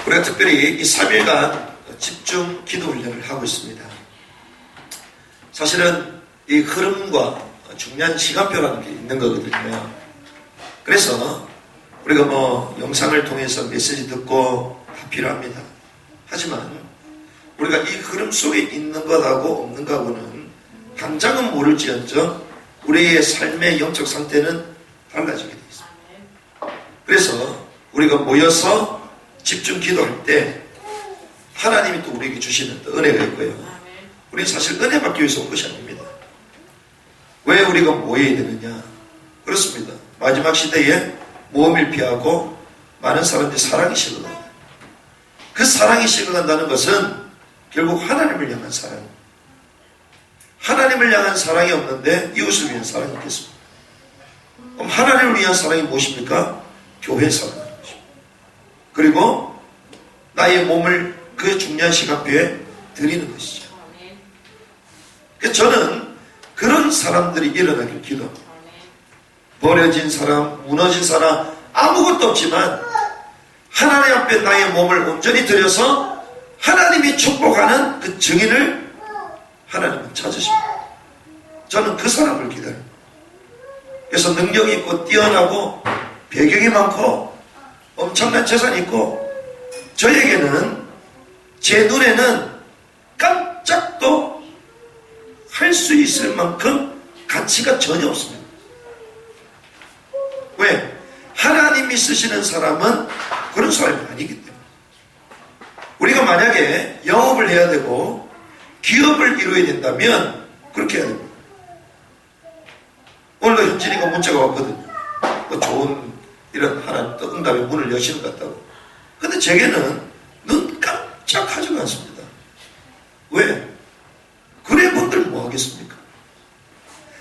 우리가 특별히 이 3일간 집중 기도 훈련을 하고 있습니다. 사실은 이 흐름과 중요한 시간표라는 게 있는 거거든요. 그래서 우리가 영상을 통해서 메시지 듣고 다 필요합니다. 하지만 우리가 이 흐름 속에 있는 것하고 없는 것하고는 당장은 모를지언정 우리의 삶의 영적 상태는 달라지게 되어 있습니다. 그래서 우리가 모여서 집중 기도할 때 하나님이 또 우리에게 주시는 또 은혜가 있고요. 우리는 사실 은혜 받기 위해서 온 것이 아닙니다. 왜 우리가 모여야 되느냐? 그렇습니다. 마지막 시대에 모험을 피하고 많은 사람들이 사랑이 식어간다. 그 사랑이 식어간다는 것은 결국 하나님을 향한 사랑. 하나님을 향한 사랑이 없는데 이웃을 위한 사랑이 있겠습니까? 그럼 하나님을 위한 사랑이 무엇입니까? 교회 사랑인 것입니다. 그리고 나의 몸을 그 중요한 시간표에 드리는 것이죠. 그래서 저는 그런 사람들이 일어나길 기도합니다. 버려진 사람, 무너진 사람, 아무것도 없지만 하나님 앞에 나의 몸을 온전히 드려서 하나님이 축복하는 그 증인을 하나님은 찾으십니다. 저는 그 사람을 기다립니다. 그래서 능력이 있고 뛰어나고 배경이 많고 엄청난 재산이 있고 저에게는 제 눈에는 깜짝도 할 수 있을 만큼 가치가 전혀 없습니다. 왜? 하나님이 쓰시는 사람은 그런 사람이 아니기 때문에. 우리가 만약에 영업을 해야 되고 기업을 이루어야 된다면 그렇게 해야 됩니다. 오늘도 현진이가 문자가 왔거든요. 좋은 이런 하나님 또 응답의 문을 여시는 것 같다고. 근데 제게는 눈 깜짝하지가 않습니다. 왜? 그래 분들 뭐 하겠습니까?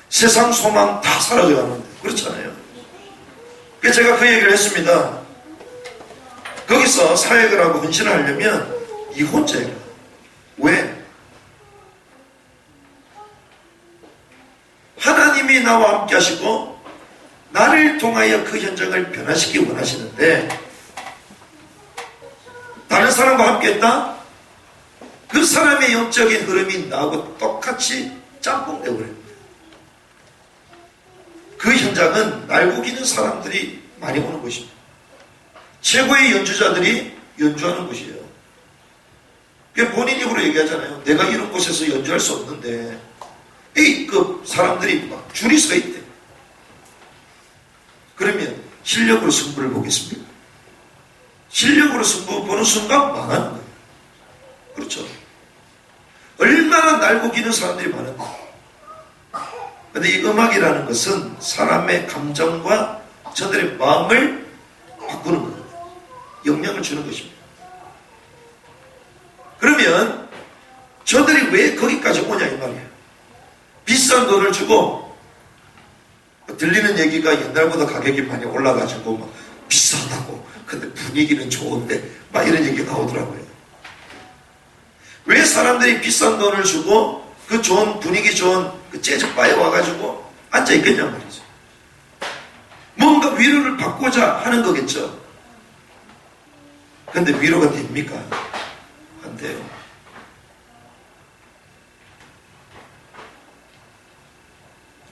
세상 소망 다 사라져가는데 그렇잖아요. 그래서 제가 그 얘기를 했습니다. 거기서 사역을 하고 헌신을 하려면 이혼자예요. 왜? 하나님이 나와 함께 하시고 나를 통하여 그 현장을 변화시키기 원하시는데 다른 사람과 함께 했다? 그 사람의 영적인 흐름이 나하고 똑같이 짬뽕되고 그래요. 그 현장은 날고기는 사람들이 많이 오는 곳입니다. 최고의 연주자들이 연주하는 곳이에요. 본인 입으로 얘기하잖아요. 내가 이런 곳에서 연주할 수 없는데 A급 사람들이 막 줄이 서 있대. 그러면 실력으로 승부를 보겠습니까? 실력으로 승부 보는 순간 망하는 거예요. 그렇죠? 얼마나 날고기는 사람들이 많은데. 근데 이 음악이라는 것은 사람의 감정과 저들의 마음을 바꾸는 거예요. 영향을 주는 것입니다. 그러면 저들이 왜 거기까지 오냐 이 말이에요. 비싼 돈을 주고 들리는 얘기가 옛날보다 가격이 많이 올라가지고 막 비싸다고 근데 분위기는 좋은데 막 이런 얘기가 나오더라고요. 왜 사람들이 비싼 돈을 주고 그 좋은 분위기 좋은 그 재즈바에 와가지고 앉아있겠냔 말이죠. 뭔가 위로를 받고자 하는 거겠죠. 근데 위로가 됩니까? 안 돼요.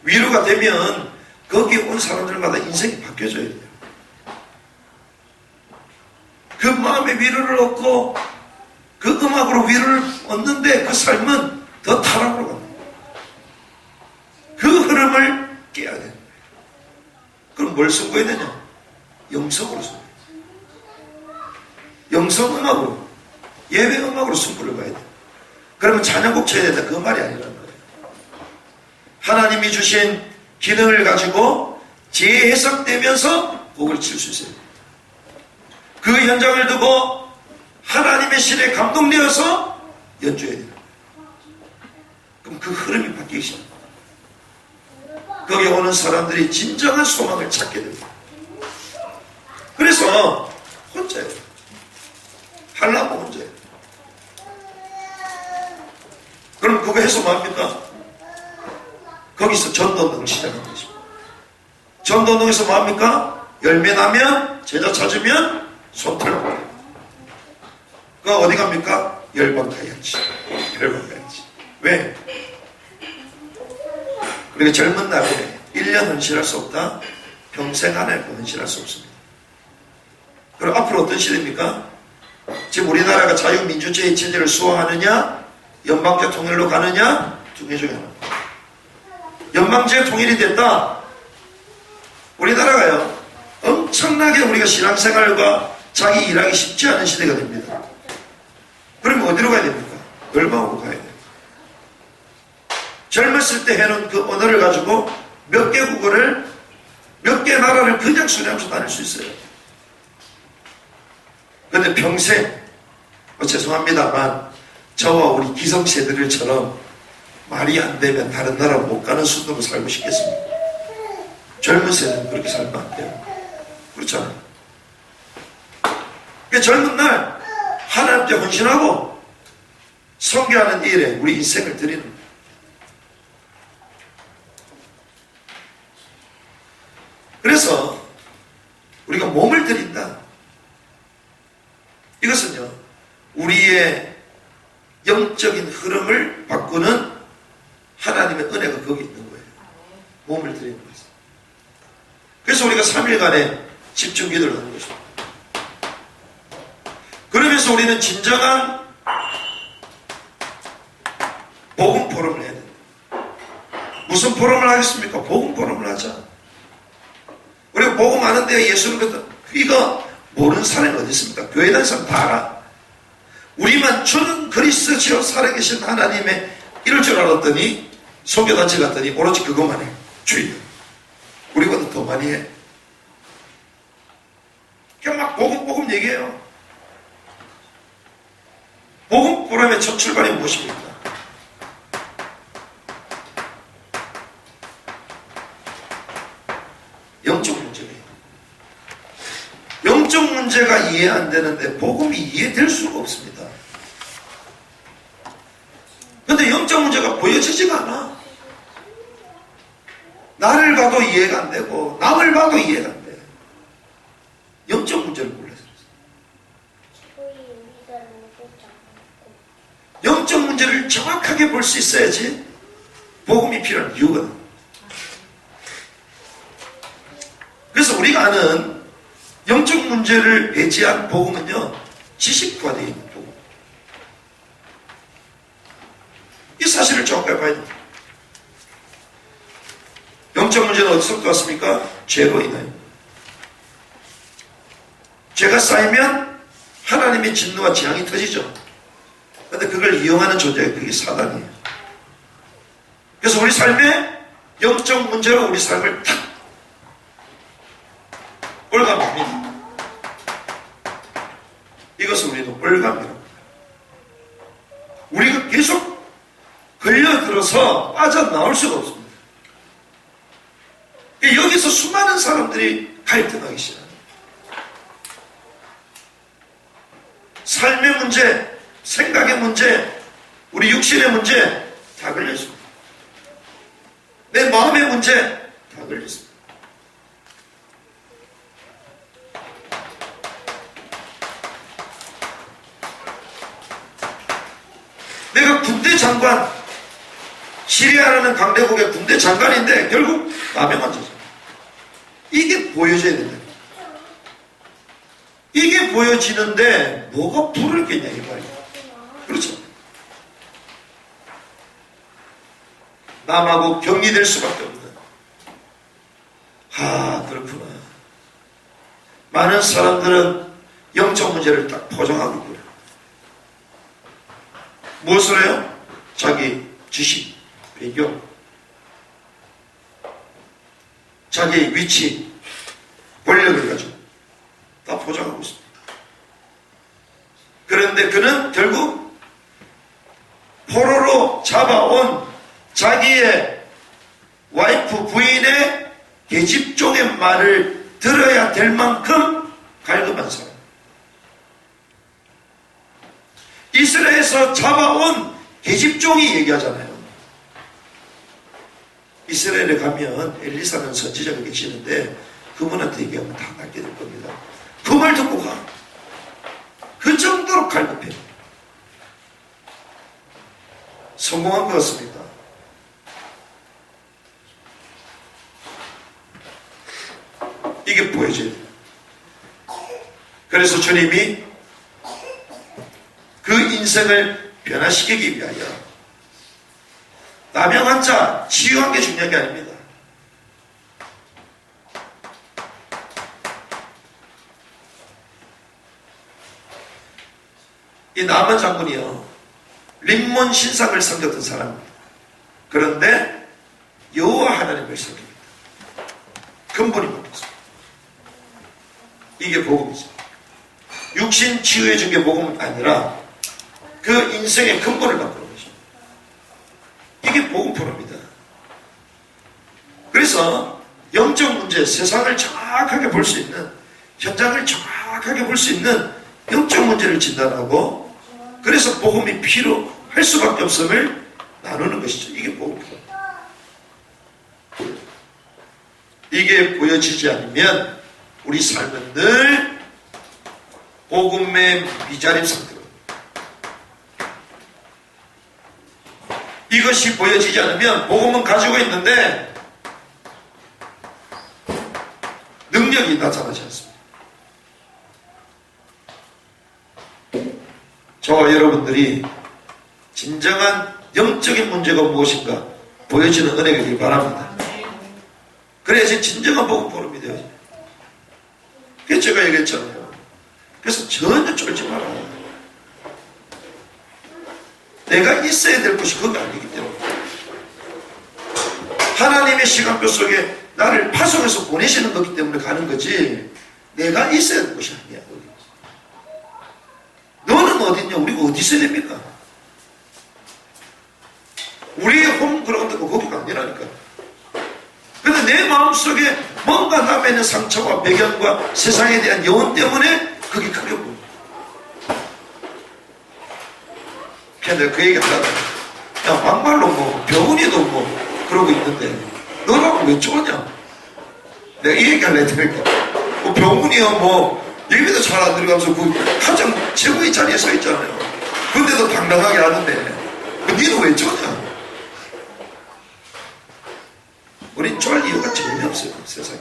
위로가 되면 거기에 온 사람들마다 인생이 바뀌어져야 돼요. 그 마음의 위로를 얻고 그 음악으로 위로를 얻는데 그 삶은 더 타락으로 갑니다. 그 흐름을 깨야 돼요. 그럼 뭘 승부해야 되냐? 영성으로 승부해야 돼요. 영성 음악으로 예배 음악으로 승부를 봐야 돼요. 그러면 찬양곡 쳐야 된다 그 말이 아니라는 거예요. 하나님이 주신 기능을 가지고 재해석되면서 곡을 칠 수 있어요. 그 현장을 두고 하나님의 신에 감동되어서 연주해야 돼요. 그럼 그 흐름이 바뀌기 시작합니다. 거기에 오는 사람들이 진정한 소망을 찾게 됩니다. 그래서 혼자예요. 하려고 혼자예요. 그럼 그거 해서 뭐합니까? 거기서 전도운동 시작하는 것입니다. 전도운동에서 뭐합니까? 열매 나면 제자 찾으면 손 털고 그 어디 갑니까? 열방 가야지. 열방 가야지. 왜? 그리고 젊은 날에 1년 헌신할 수 없다? 평생 안에 헌신할 수 없습니다. 그럼 앞으로 어떤 시대입니까? 지금 우리나라가 자유민주주의 체제를 수호하느냐, 연방제 통일로 가느냐, 두 개 중에 하나. 연방제 통일이 됐다. 우리나라가요, 엄청나게 우리가 신앙생활과 자기 일하기 쉽지 않은 시대가 됩니다. 그러면 어디로 가야 됩니까? 열방으로 가야 돼요. 젊었을 때 해놓은 그 언어를 가지고 몇 개 국어를, 몇 개 나라를 그냥 순회하면서 다닐 수 있어요. 그런데 평생, 죄송합니다만, 저와 우리 기성세대들처럼 말이 안 되면 다른 나라 못 가는 수준으로 살고 싶겠습니다. 젊은 세대는 그렇게 살면 안 돼요. 그렇잖아요. 그러니까 젊은 날 하나님께 헌신하고 선교하는 일에 우리 인생을 드리는 거예요. 그래서 우리가 몸을 드린다. 이것은요, 우리의 영적인 흐름을 바꾸는 하나님의 은혜가 거기 있는 거예요. 몸을 드리는 거예요. 그래서 우리가 3일간의 집중 기도를 하는 것입니다. 그러면서 우리는 진정한 복음 포럼을 해야 됩니다. 무슨 포럼을 하겠습니까? 복음 포럼을 하자. 우리가 복음 아는데 예수는 그렇다. 이거 모르는 사람이 어디 있습니까? 교회 다니는 사람 다 알아. 우리만 주는 그리스도시로 살아계신 하나님의 이럴 줄 알았더니 선교단체 갔더니 오로지 그것만 해. 주의. 우리보다 더 많이 해. 그냥 막 복음 얘기해요. 복음 포럼의 첫 출발이 무엇입니까? 영적 문제예요. 영적 문제가 이해 안 되는데 복음이 이해될 수가 없습니다. 근데 영적 문제가 보여지지가 않아. 나를 봐도 이해가 안 되고 남을 봐도 이해가 안 돼. 영적 문제를 몰라서. 영적 문제를 정확하게 볼 수 있어야지 복음이 필요한 이유가. 그래서 우리가 아는 영적 문제를 배제한 복음은요, 지식과 되어 있는 복음. 이 사실을 정확하게 봐야 됩니다. 영적 문제는 어디서부터 왔습니까? 죄로 인하여. 죄가 쌓이면 하나님의 진노와 재앙이 터지죠. 그런데 그걸 이용하는 존재가 그게 사단이에요. 그래서 우리 삶에 영적 문제로 우리 삶을 탁 올가합니다. 이것을 우리도 올감이라고 합니다. 우리가 계속 걸려들어서 빠져나올 수가 없습니다. 여기서 수많은 사람들이 갈등하기 시작합니다. 삶의 문제, 생각의 문제, 우리 육신의 문제 다 걸렸습니다. 내 마음의 문제 다 걸렸습니다. 내가 군대 장관, 시리아라는 강대국의 군대 장관인데 결국 남의 만져서 이게 보여져야 된다. 이게 보여지는데 뭐가 불을 겠냐 이 말이야. 그렇죠. 남하고 격리될 수밖에 없는. 그렇구나. 많은 사람들은 영적 문제를 딱 포장하고 있고요. 무엇을 해요? 자기 지식, 배경, 자기의 위치, 권력을 가지고 다 포장하고 있습니다. 그런데 그는 결국 포로로 잡아온 자기의 와이프, 부인의 계집종의 말을 들어야 될 만큼 갈급한 사람. 이스라엘에서 잡아온 계집종이 얘기하잖아요. 이스라엘에 가면 엘리사는 선지자가 계시는데 그분한테 얘기하면 다 낫게 될 겁니다. 그 말 듣고 가. 그 정도로 갈급해요. 성공한 것 같습니다. 이게 보여져야 돼요. 그래서 주님이 그 인생을 변화시키기 위하여 남의 환자 치유한 게 중요한 게 아닙니다. 이 나만 장군이요, 림몬 신상을 섬겼던 사람입니다. 그런데 여호와 하나님을 섬깁니다. 근본이 뭡니까? 이게 복음이죠. 육신 치유해 준 게 복음이 아니라 그 인생의 근본을 바꾸는 거죠. 이게 복음 프로입니다. 그래서 영적 문제, 세상을 정확하게 볼 수 있는, 현장을 정확하게 볼 수 있는 영적 문제를 진단하고, 그래서 복음이 필요할 수밖에 없음을 나누는 것이죠. 이게 복음 프로. 이게 보여지지 않으면 우리 삶은 늘 복음의 미자립 상태로, 이것이 보여지지 않으면 복음은 가지고 있는데 능력이 나타나지 않습니다. 저와 여러분들이 진정한 영적인 문제가 무엇인가 보여지는 은혜가 되길 바랍니다. 그래야지 진정한 복음 보름이 되어요. 그래서 제가 얘기했잖아요. 그래서 전혀 쫄지 말아요. 내가 있어야 될 것이 그거 아니기 때문에. 하나님의 시간표 속에 나를 파송해서 보내시는 거기 때문에 가는 거지, 내가 있어야 될 것이 아니야. 너는 어딨냐? 우리가 어디 있어야 됩니까? 우리의 홈그라운드가 거기가 아니라니까. 근데 내 마음속에 뭔가 남에 있는 상처와 배경과 세상에 대한 여원 때문에 그게 크게 보여. 그래서 내가 그 얘기 하다가, 야, 막말로 뭐 병원이도 뭐 그러고 있는데 너라고 왜 쪼냐? 내가 이 얘기 할래 했으니까, 뭐 병원이요, 뭐 예배도 잘 안 들어가면서 그 가장 최고의 자리에 서 있잖아요. 근데도 당당하게 하는데 니는 왜 쪼냐? 우린 쫄 이유가 전혀 없어요, 세상에.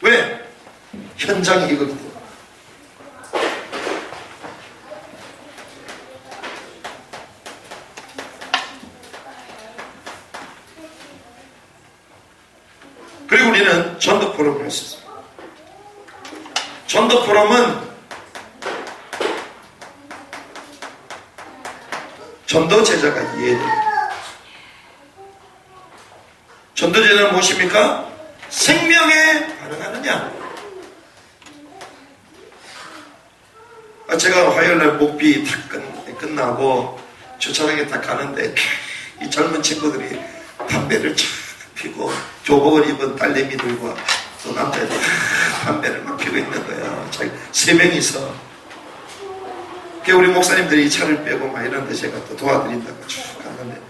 왜? 현장이 이거기 때문에. 그리고 우리는 전도 포럼을 했었어요. 전도 포럼은 전도 제자가 이해돼요. 전도 제자는 무엇입니까? 생명에 반응하느냐. 제가 화요일날 목비 다 끝나고 주차장에 딱 가는데 이 젊은 친구들이 담배를 쫙 피고 교복을 입은 딸내미들과 또 남자애들 담배를 막 피고 있는 거예요. 세 명이서. 우리 목사님들이 차를 빼고 막 이런데 제가 또 도와드린다고 쭉 갔는데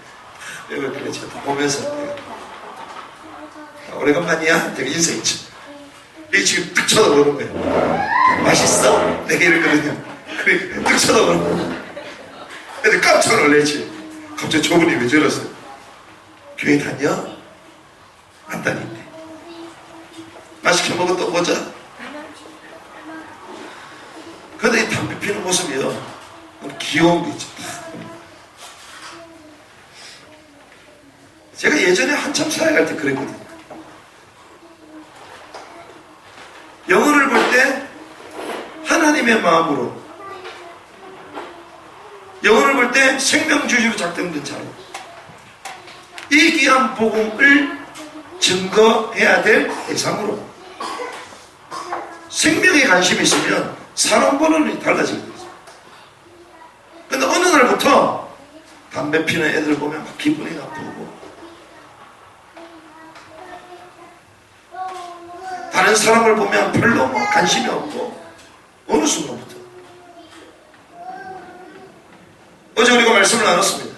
빼고 그래 제가 보면서 내가 오래간만이야? 되게 인사했죠. 이 지금 딱 쳐다보는 거예요. 맛있어? 내가 이랬거든요. 그래, 딱 쳐다보는 거예요. 근데 깜짝 놀랐지. 갑자기 저분이 왜 저랬어요? 교회 다녀? 안 다닌대. 맛있게 먹어 또 보자. 근데 이 담배 피는 모습이요, 귀여운 게 있죠. 제가 예전에 한참 사역할 때 그랬거든요. 영혼을 볼 때 하나님의 마음으로, 영혼을 볼 때 생명주의로 작동된 자로 이 귀한 복음을 증거해야 될 대상으로 생명에 관심이 있으면 사람 보는 눈이 달라지게 되죠. 근데 어느 날부터 담배 피는 애들 보면 막 기분이 나쁘고, 다른 사람을 보면 별로 뭐 관심이 없고, 어느 순간부터. 어제 우리가 말씀을 나눴습니다.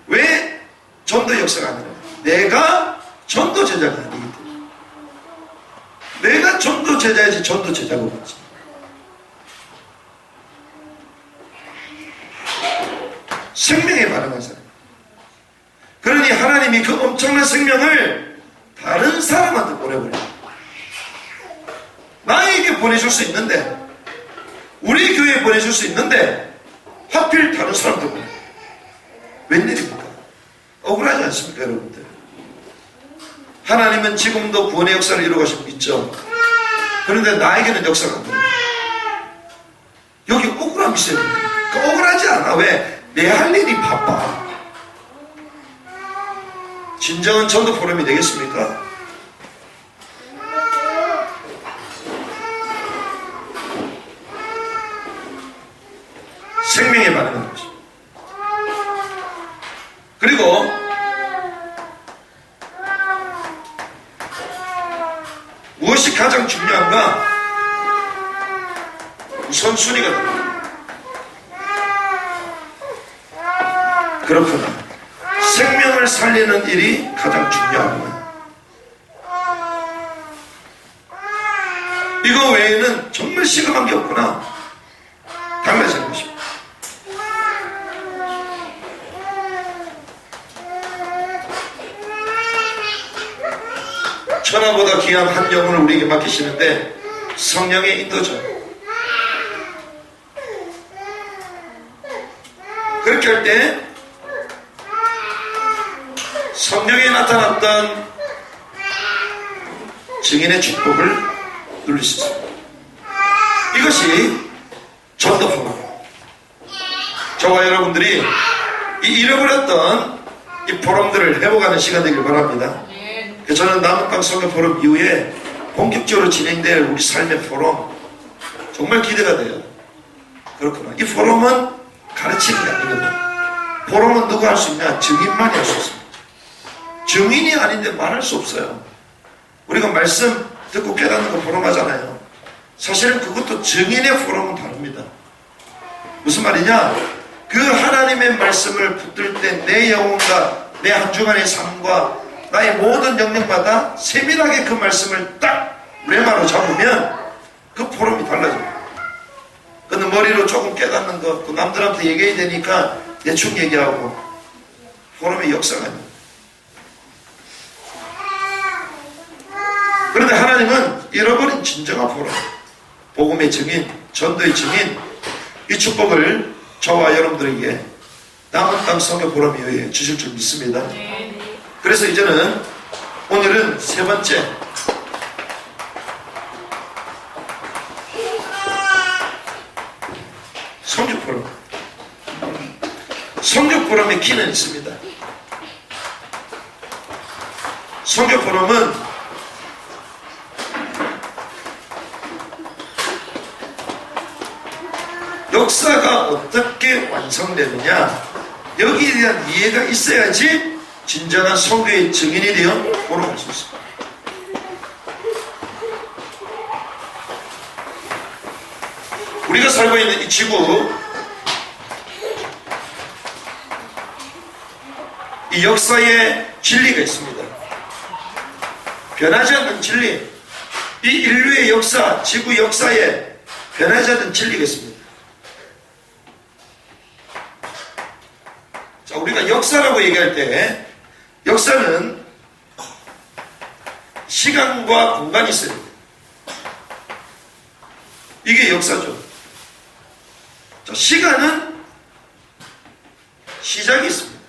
왜 전도 역사가 아니라 내가 전도 제자가 아니기 때문에. 내가 전도 제자이지 전도 제자가 없지. 생명에 반응한 사람. 그러니 하나님이 그 엄청난 생명을 다른 사람한테 보내버려요. 나에게 보내줄 수 있는데, 우리 교회에 보내줄 수 있는데 하필 다른 사람들 보내. 웬일입니까? 억울하지 않습니까, 여러분들? 하나님은 지금도 구원의 역사를 이루어가시고 있죠. 그런데 나에게는 역사가 안 됩니다. 여기 억울함이 있어야 됩니다. 억울하지 않아. 왜? 내 할 일이 바빠. 진정한 전도 포럼이 되겠습니까? 생명에 반응하는 것입니다. 그리고 무엇이 가장 중요한가? 우선순위가 됩니다. 그렇구나. 생명을 살리는 일이 가장 중요하구나. 이거 외에는 정말 시급한 게 없구나. 달라지는 것입니다. 천하보다 귀한 한 영혼을 우리에게 맡기시는데 성령의 인도죠. 그렇게 할 때 성령에 나타났던 증인의 축복을 누릴 수 있습니다. 이것이 전도 포럼. 저와 여러분들이 이 잃어버렸던 이 포럼들을 회복하는 시간 되길 바랍니다. 저는 남은 땅 선교 포럼 이후에 본격적으로 진행될 우리 삶의 포럼 정말 기대가 돼요. 그렇구나. 이 포럼은 가르치는 게 아니거든. 포럼은 누가 할 수 있냐? 증인만이 할 수 있습니다. 증인이 아닌데 말할 수 없어요. 우리가 말씀 듣고 깨닫는 거 포럼 하잖아요. 사실은 그것도 증인의 포럼은 다릅니다. 무슨 말이냐? 그 하나님의 말씀을 붙들 때 내 영혼과 내 한 주간의 삶과 나의 모든 영역마다 세밀하게 그 말씀을 딱 레마로 잡으면 그 포럼이 달라집니다. 근데 머리로 조금 깨닫는 거, 그 남들한테 얘기해야 되니까 대충 얘기하고 포럼의 역사가 아닙니다. 그런데 하나님은 잃어버린 진정한 포럼, 복음의 증인, 전도의 증인, 이 축복을 저와 여러분들에게 남은 땅 선교 포럼에 의해 주실 줄 믿습니다. 그래서 이제는 오늘은 세 번째 선교 포럼. 선교 포럼의 키는 있습니다. 선교 포럼은 역사가 어떻게 완성되느냐, 여기에 대한 이해가 있어야지 진정한 선교의 증인이 되어 포럼할 수 있습니다. 우리가 살고 있는 이 지구, 이 역사에 진리가 있습니다. 변하지 않는 진리, 이 인류의 역사, 지구 역사에 변하지 않는 진리가 있습니다. 자, 우리가 역사라고 얘기할 때 역사는 시간과 공간이 있어요. 이게 역사죠. 자, 시간은 시작이 있습니다.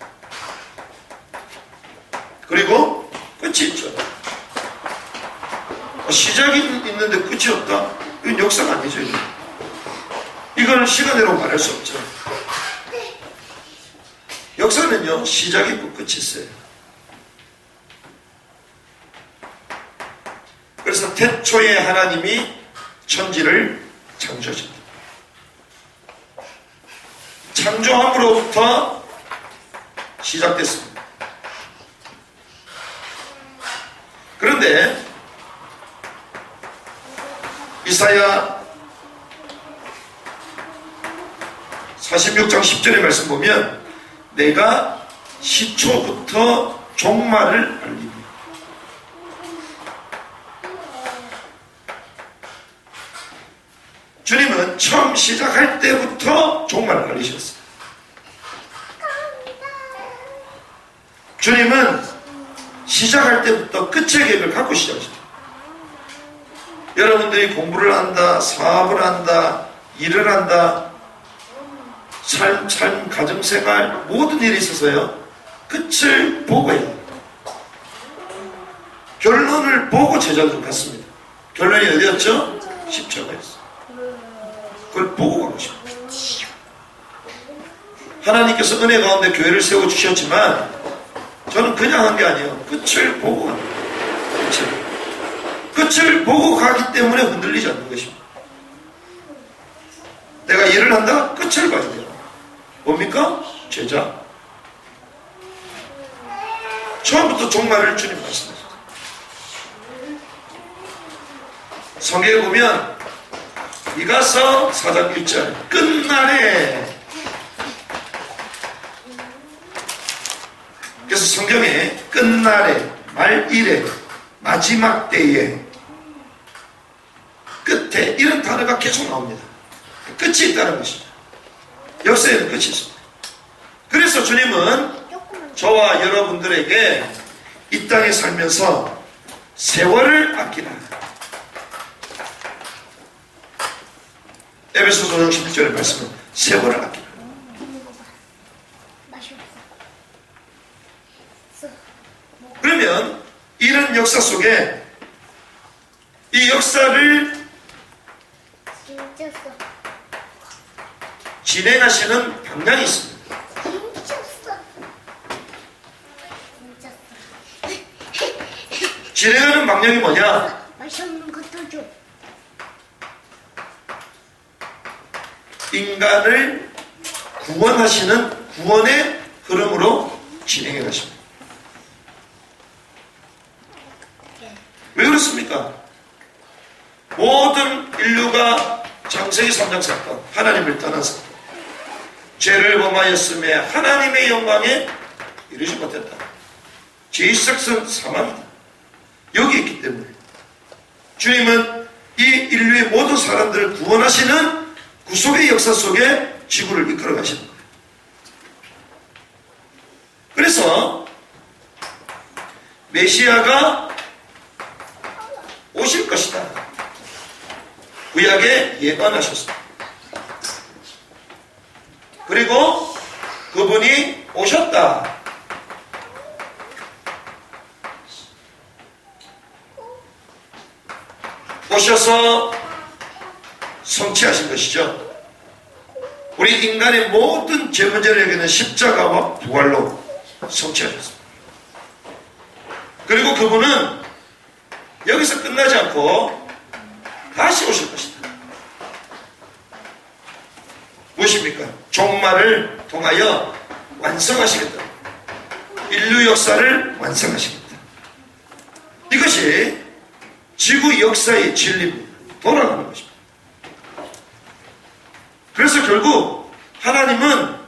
그리고 끝이 있죠. 시작이 있는데 끝이 없다? 이건 역사가 아니죠. 이거는 시간으로 말할 수 없죠. 역사는요, 시작이 있고 끝이 있어요. 그래서 태초에 하나님이 천지를 창조하셨다. 창조함으로부터 시작됐습니다. 그런데 이사야 46장 10절의 말씀 보면 내가 시초부터 종말을 알리니. 주님은 처음 시작할 때부터 종말을 알리셨어요. 주님은 시작할 때부터 끝의 계획을 갖고 시작하십니다. 여러분들이 공부를 한다, 사업을 한다, 일을 한다, 삶, 가정생활, 모든 일이 있어서요, 끝을 보고 해요. 결론을 보고 제자들은 갔습니다. 결론이 어디였죠? 십자가였어요. 그걸 보고 가고 싶어요. 하나님께서 은혜 가운데 교회를 세워주셨지만 저는 그냥 한 게 아니에요. 끝을 보고 가는 거예요. 끝을 보고 가기 때문에 흔들리지 않는 것입니다. 내가 일을 한다? 끝을 봐야 돼요. 뭡니까? 제자. 처음부터 종말을 주님 말씀하셨어요. 성경에 보면 미가서 4장 1절 끝날에, 그래서 성경에 끝날에, 말일에, 마지막 때에, 끝에 이런 단어가 계속 나옵니다. 끝이 있다는 것이죠. 역사에는 끝이 있습니다. 그래서 주님은 저와 여러분들에게 이 땅에 살면서 세월을 아끼라. 에베소서 5장 11절의 말씀은 세월을 아끼라. 그러면 이런 역사 속에 이 역사를 진행하시는 방향이 있습니다. 진행하는 방향이 뭐냐? 인간을 구원하시는 구원의 흐름으로 진행해 가십니다. 왜 그렇습니까? 모든 인류가 창세기 3장 사건, 하나님을 떠난 사건, 죄를 범하였음에 하나님의 영광에 이르지 못했다. 죄의 시작은 사망이다. 여기 있기 때문에 주님은 이 인류의 모든 사람들을 구원하시는 구속의 역사 속에 지구를 이끌어 가시는 거예요. 그래서 메시아가 오실 것이다. 구약에 예언하셨습니다. 그리고 그분이 오셨다. 오셔서 성취하신 것이죠. 우리 인간의 모든 죄 문제를 해결하는 십자가와 부활로 성취하셨습니다. 그리고 그분은 여기서 끝나지 않고 다시 오실 것이다. 무엇입니까? 종말을 통하여 완성하시겠다. 인류 역사를 완성하시겠다. 이것이 지구 역사의 진리입니다. 돌아가는 것입니다. 그래서 결국 하나님은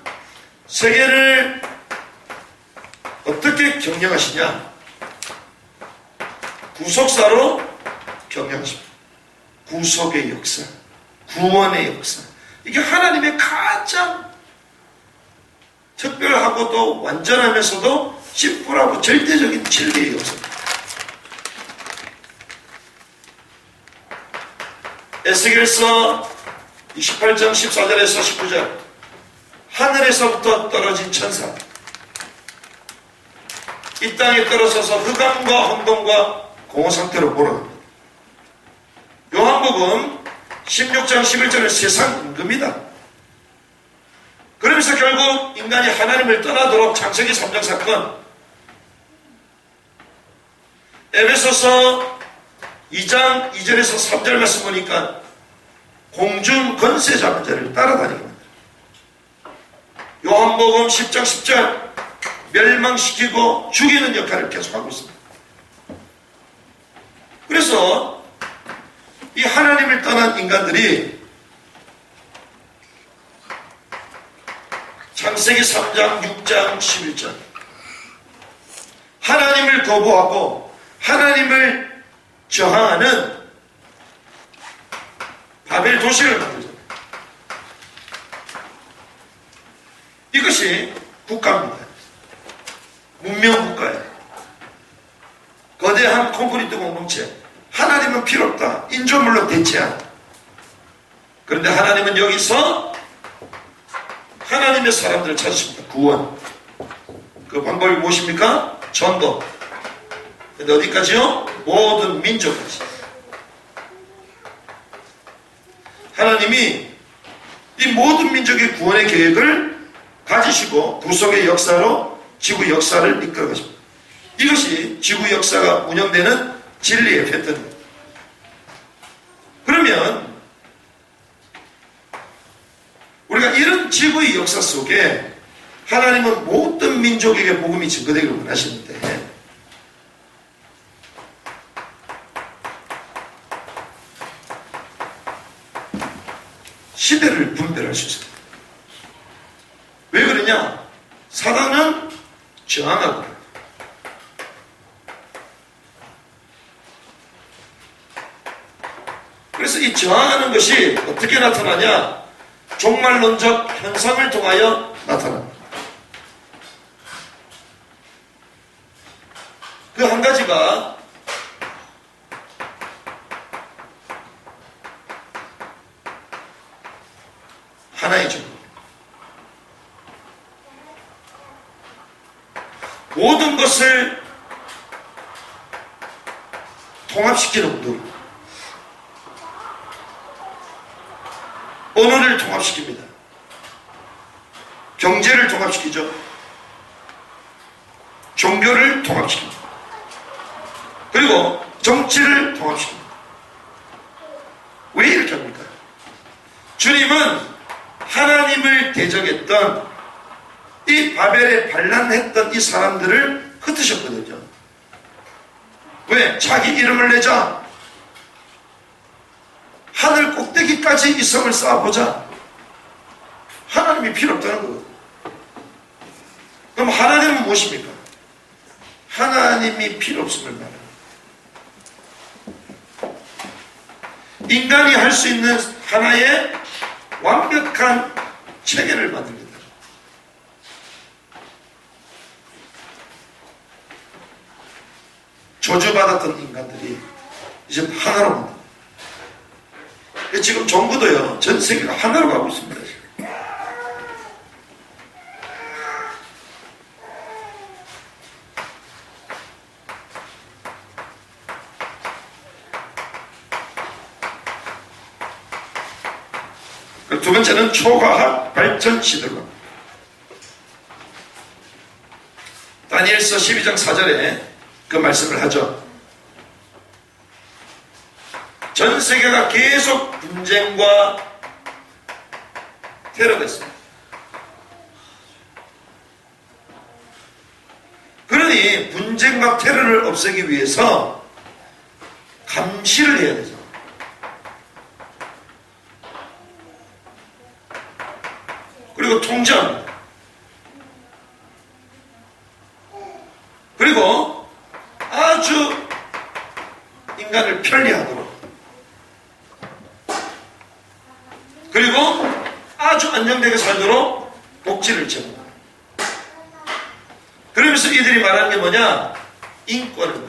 세계를 어떻게 경영하시냐? 구속사로 경영하십니다. 구속의 역사, 구원의 역사. 이게 하나님의 가장 특별하고도 완전하면서도 심플하고 절대적인 진리의 역사입니다. 에스겔서 28장 14절에서 19절 하늘에서부터 떨어진 천사, 이 땅에 떨어져서 흑암과 혼돈과 공허 상태로 몰아갑니다. 요한복음 16장 11절은 세상 임금이다. 그러면서 결국 인간이 하나님을 떠나도록 창세기 3장 사건, 에베소서 2장 2절에서 3절 말씀 보니까 공중 권세 잡은 자를 따라다니게 만듭니다. 요한복음 10장 10절 멸망시키고 죽이는 역할을 계속하고 있습니다. 그래서 이 하나님을 떠난 인간들이 창세기 3장 6장 11절 하나님을 거부하고 하나님을 저항하는 바벨 도시를 만들죠. 이것이 국가입니다. 문명국가예요. 거대한 콘크리트 공동체. 하나님은 필요 없다. 인조물로 대체한. 그런데 하나님은 여기서 하나님의 사람들을 찾으십니다. 구원. 그 방법이 무엇입니까? 전도. 근데 어디까지요? 모든 민족까지. 하나님이 이 모든 민족의 구원의 계획을 가지시고 구속의 역사로 지구 역사를 이끌어 가십니다. 이것이 지구 역사가 운영되는 진리의 패턴입니다. 그러면 우리가 이런 지구의 역사 속에 하나님은 모든 민족에게 복음이 증거되기를 원하시는데 시대를 분별할 수 있습니다. 왜 그러냐? 사단은 저항하고 그래서 이 저항하는 것이 어떻게 나타나냐? 종말론적 현상을 통하여 나타납니다. 그 한 가지가 하나의 정부. 모든 것을 통합시키는 운동. 언어를 통합시킵니다. 경제를 통합시키죠. 종교를 통합시킵니다. 그리고 정치를 통합시킵니다. 왜 이렇게 합니까? 주님은 하나님을 대적했던 이 바벨에 반란했던 이 사람들을 흩으셨거든요. 왜? 자기 이름을 내자. 하늘 꼭대기까지 이 성을 쌓아보자. 하나님이 필요 없다는 거거든요. 그럼 하나님은 무엇입니까? 하나님이 필요 없음을 말합니다. 인간이 할 수 있는 하나의 완벽한 체계를 만듭니다. 저주받았던 인간들이 이제 하나로 만듭니다. 지금 정부도요, 전 세계가 하나로 가고 있습니다. 두 번째는 초과학 발전 시대로. 다니엘서 12장 4절에 그 말씀을 하죠. 전 세계가 계속 분쟁과 테러가 있습니다. 그러니 분쟁과 테러를 없애기 위해서 감시를 해야 되죠. 그리고 통제합니다. 그리고 아주 인간을 편리하도록, 그리고 아주 안정되게 살도록 복지를 제공합니다. 그러면서 이들이 말하는 게 뭐냐? 인권을.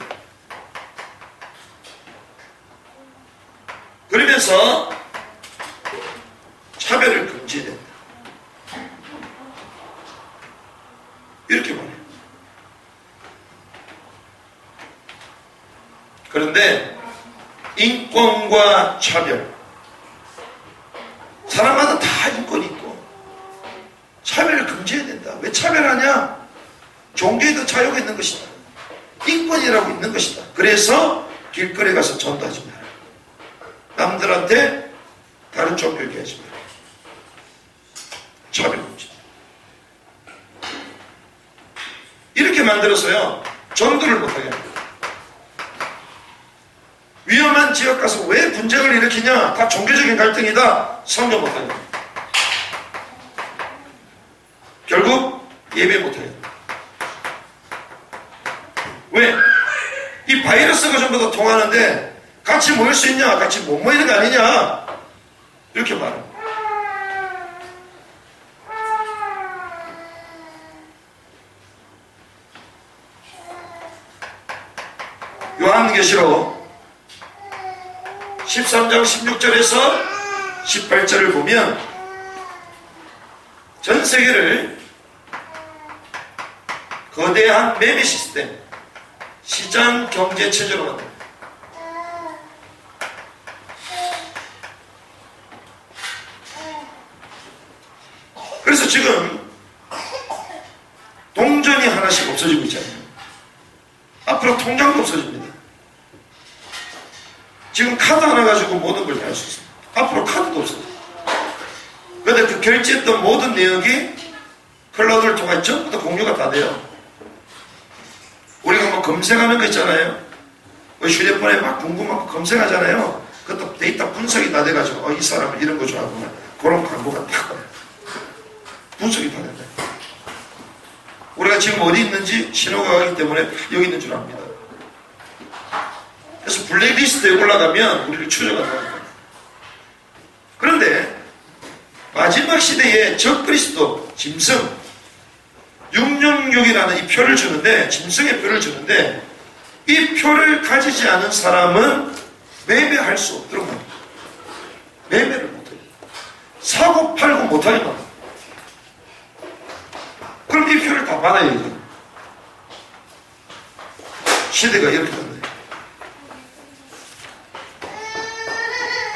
그러면서 차별을 금지해야 된다. 이렇게 말해요. 그런데 인권과 차별, 사람마다 다 인권이 있고 차별을 금지해야 된다. 왜 차별하냐? 종교에도 자유가 있는 것이다. 인권이라고 있는 것이다. 그래서 길거리에 가서 전도하지 마라. 남들한테 다른 종교 얘기하지 마라. 차별 금지. 이렇게 만들어서요, 전도를 못하게 합니다. 위험한 지역 가서 왜 분쟁을 일으키냐? 다 종교적인 갈등이다. 선교 못하게 합니다. 결국 예배 못하게 합니다. 왜? 이 바이러스가 전부 다 통하는데 같이 모일 수 있냐? 같이 못 모이는 거 아니냐? 이렇게 말합니다. 요한계시록 13장 16절에서 18절을 보면 전 세계를 거대한 매매 시스템, 시장 경제 체제로 만듭니다. 그래서 지금 동전이 하나씩 없어지고 있잖아요. 앞으로 통장도 없어집니다. 지금 카드 하나 가지고 모든 걸 다 할 수 있습니다. 앞으로 카드도 없어져요. 그런데 그 결제했던 모든 내역이 클라우드를 통해 전부 다 공유가 다 돼요. 우리가 뭐 검색하는 거 있잖아요. 휴대폰에 막 궁금한 거 검색하잖아요. 그것도 데이터 분석이 다 돼가지고 이 사람은 이런 거 좋아하구나. 그런 광고가 딱 와요. 분석이 다 된다. 우리가 지금 어디 있는지 신호가 가기 때문에 여기 있는 줄 압니다. 그래서 블랙리스트에 올라가면 우리를 추적한다는 거예요. 그런데 마지막 시대에 적그리스도, 짐승, 666이라는 이 표를 주는데, 짐승의 표를 주는데, 이 표를 가지지 않은 사람은 매매할 수 없도록 합니다. 매매를 못해요. 사고 팔고 못하게 합니다. 그럼 이 표를 다 받아야죠. 시대가 이렇게 됐네요.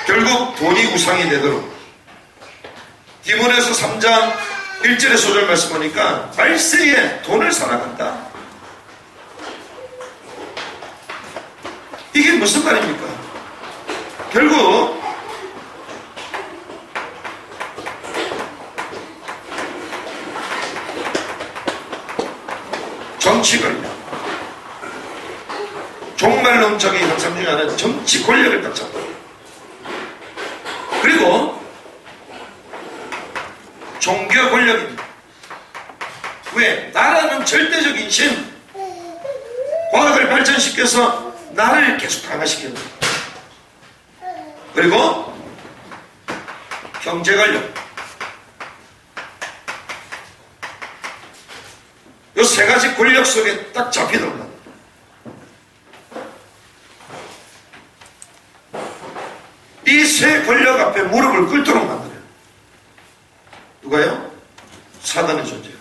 결국 돈이 우상이 되도록 디모데서 3장 1절의 소절 말씀하니까 말세에 돈을 사랑한다. 이게 무슨 말입니까? 결국 정치 권력, 종말론적인 현상 중에 하나는 정치 권력을 딱 잡고, 그리고 종교 권력입니다. 왜? 나라는 절대적인 신, 과학을 발전시켜서 나를 계속 강화시키는 거예요. 그리고 경제 권력, 이 세 가지 권력 속에 딱 잡히도록 합니다. 이 세 권력 앞에 무릎을 꿇도록 만들어요. 누가요? 사단의 존재예요.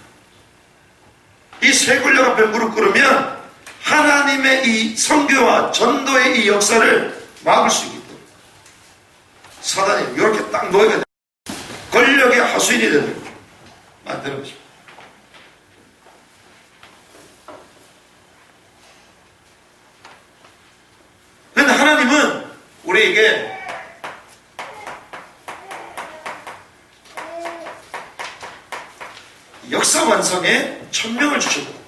이 세 권력 앞에 무릎 꿇으면 하나님의 이 선교와 전도의 이 역사를 막을 수 있기 때문에 사단이 이렇게 딱 놓여야 돼요. 권력의 하수인이 되도록 만드는 것입니다. 그런데 하나님은 우리에게 역사 완성에 천명을 주셨고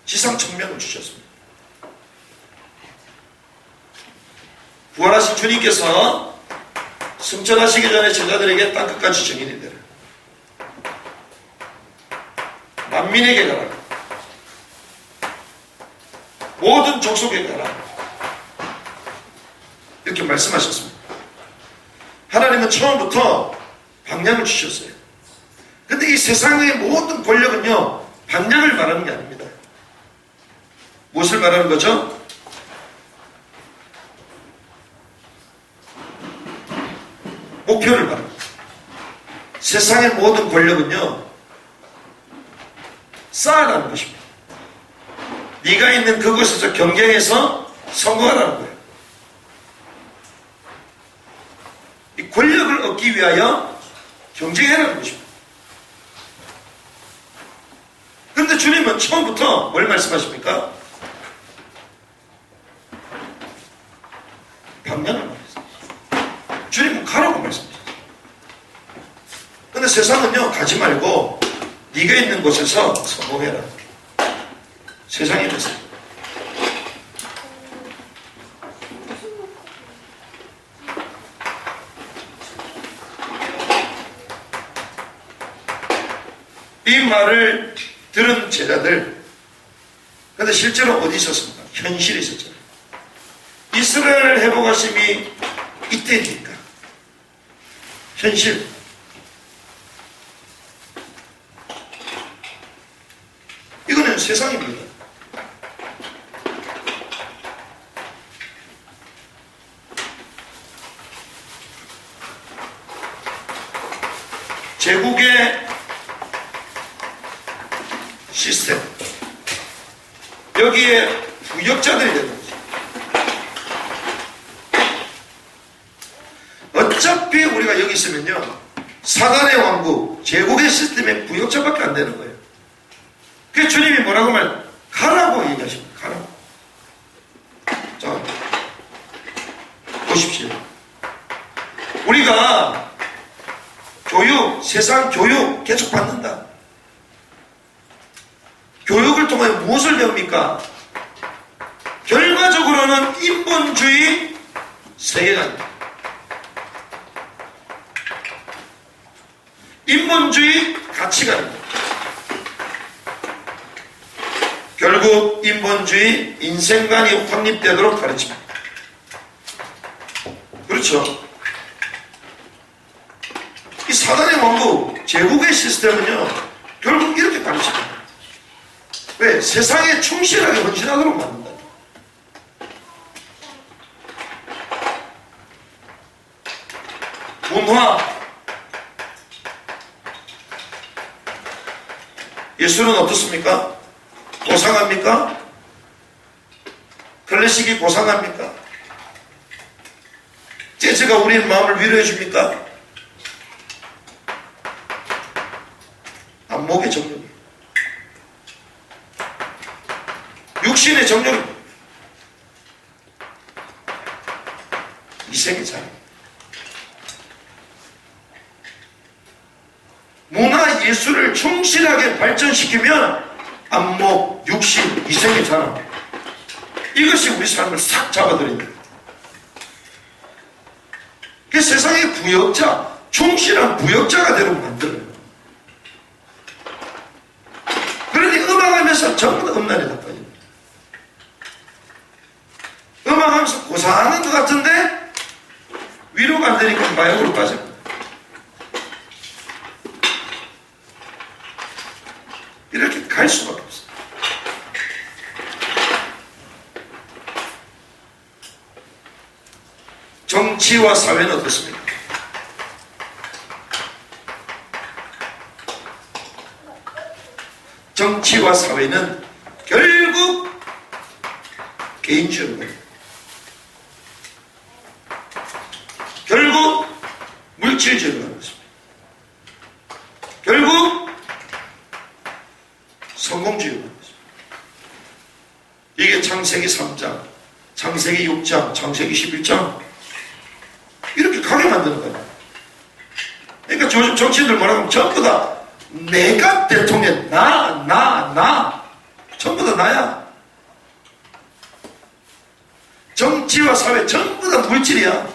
지상 천명을 주셨습니다. 부활하신 주님께서 승천하시기 전에 제자들에게 땅끝까지 증인이 되라. 만민에게 가라. 모든 족속에 가라. 이렇게 말씀하셨습니다. 하나님은 처음부터 방향을 주셨어요. 근데 이 세상의 모든 권력은요, 방향을 말하는 게 아닙니다. 무엇을 말하는 거죠? 목표를 말합니다. 세상의 모든 권력은요, 쌓아가는 것입니다. 네가 있는 그곳에서 경쟁해서 성공하라는 거예요. 이 권력을 얻기 위하여 경쟁해라는 것입니다. 그런데 주님은 처음부터 뭘 말씀하십니까? 방향을 말했어요. 주님은 가라고 말씀하셨어요. 그런데 세상은요, 가지 말고 네가 있는 곳에서 성공해라. 세상이 됐어요. 이 말을 들은 제자들, 근데 실제로 어디 있었습니까? 현실에 있었잖아요. 이스라엘 회복하심이 이때니까. 현실. 이거는 세상입니다. 제국의 시스템, 여기에 부역자들이 되는 거죠. 어차피 우리가 여기 있으면요, 사단의 왕국, 제국의 시스템의 부역자밖에 안 되는 거예요. 그래서 주님이 뭐라고 가라고 얘기하십니다. 가라고. 자, 보십시오. 우리가 교육, 세상 교육 계속 받는다. 교육을 통해 무엇을 배웁니까? 결과적으로는 인본주의 세계관입니다. 인본주의 가치관입니다. 결국 인본주의 인생관이 확립되도록 가르칩니다. 그렇죠. 이 사단의 왕국, 제국의 시스템은요, 결국 이렇게 가르칩니다. 왜? 세상에 충실하게 헌신하도록 만든다. 문화. 예술은 어떻습니까? 고상합니까? 클래식이 고상합니까? 재즈가 우리의 마음을 위로해 줍니까? 안목의 정욕이, 육신의 정욕이, 이생의 자유. 문화 예술을 충실하게 발전시키면 안목, 육신, 이생의 자랑, 이것이 우리 삶을 싹 잡아들입니다. 그 세상의 부역자, 충실한 부역자가 되도록 만들어요. 그러니 음악하면서 전부 다 음란에 다 빠집니다. 음악하면서 고상한 것 같은데 위로가 안 되니까 마약으로 빠집니다. 이렇게 갈 수밖에 없어요. 정치와 사회는 어떻습니까? 정치와 사회는 결국 개인주의로 가요. 결국 물질주의로 가는 것입니다. 결국 성공주의로 가는 것입니다. 이게 창세기 3장, 창세기 6장, 창세기 11장 이렇게 가게 만드는 거예요. 그러니까 요즘 정치인들 뭐라고 하면 전부 다 내가 대통령, 나 전부 다 나야. 정치와 사회 전부 다 물질이야.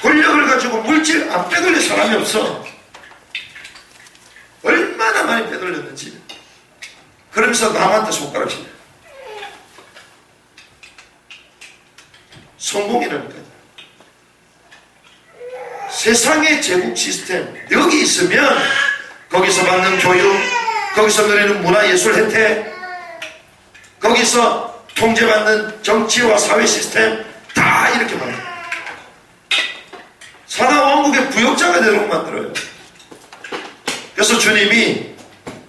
권력을 가지고 물질 안 빼돌릴 사람이 없어. 얼마나 많이 빼돌렸는지. 그러면서 남한테 손가락질해. 성공이라니까요. 세상의 제국 시스템, 여기 있으면 거기서 받는 교육, 거기서 누리는 문화예술 혜택, 거기서 통제받는 정치와 사회 시스템 다 이렇게 만들어요. 사단 왕국의 부역자가 되도록 만들어요. 그래서 주님이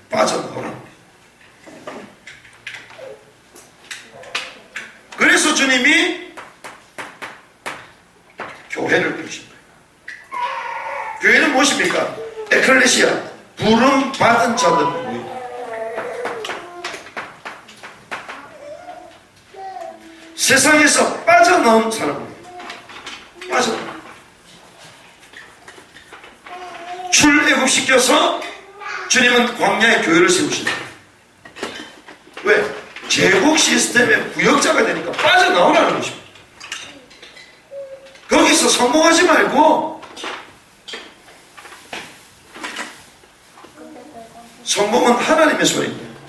빠져나오라. 그래서 주님이 교회를 부르신 거예요. 교회는 무엇입니까? 에클레시아, 부름 받은 자들 모임. 세상에서 빠져나온 사람들, 빠져나온, 출애굽시켜서 주님은 광야의 교회를 세우신다. 왜? 제국 시스템의 부역자가 되니까 빠져나오라는 것입니다. 거기서 성공하지 말고 성공은 하나님의 소리입니다.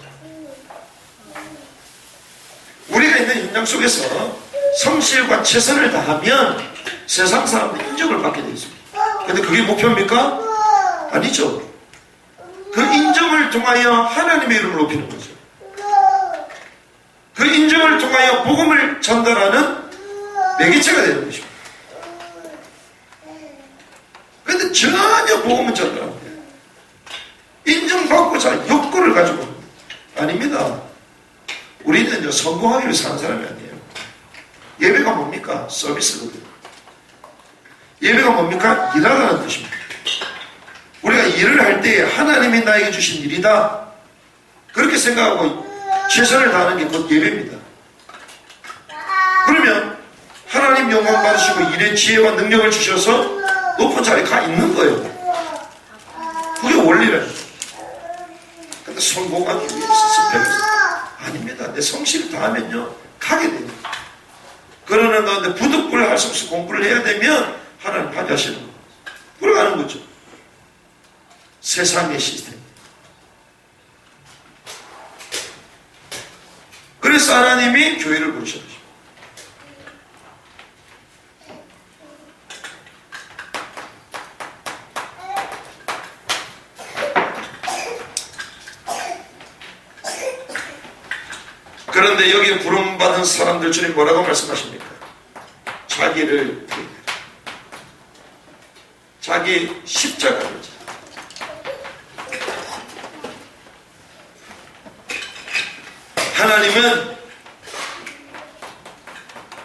우리가 있는 현장 속에서 성실과 최선을 다하면 세상 사람들 인정을 받게 되어 있습니다. 그런데 그게 목표입니까? 아니죠. 그 인정을 통하여 하나님의 이름을 높이는 거죠. 그 인정을 통하여 복음을 전달하는 매개체가 되는 것입니다. 전혀 복음은 전달합니다. 인정받고자 욕구를 가지고 아닙니다. 우리는 이제 성공하기 위해 사는 사람이 아니에요. 예배가 뭡니까? 서비스거든요. 예배가 뭡니까? 일하라는 뜻입니다. 우리가 일을 할 때 하나님이 나에게 주신 일이다, 그렇게 생각하고 최선을 다하는 게 곧 예배입니다. 그러면 하나님 영광 받으시고 일의 지혜와 능력을 주셔서 높은 자리에 가 있는 거예요. 그게 원리라는 거예요. 근데 성공하기 위해서 스펙에서 아닙니다. 내 성실을 다하면요 가게 됩니다. 그러는 가운데 부득불 할 수 없이 공부를 해야 되면 하나님 파괴하시는 거예요. 돌아가는 거죠. 세상의 시스템. 그래서 하나님이 교회를 부르셨죠. 그런데 여기 부름받은 사람들 중에 뭐라고 말씀하십니까? 자기를, 자기 십자가를 져. 하나님은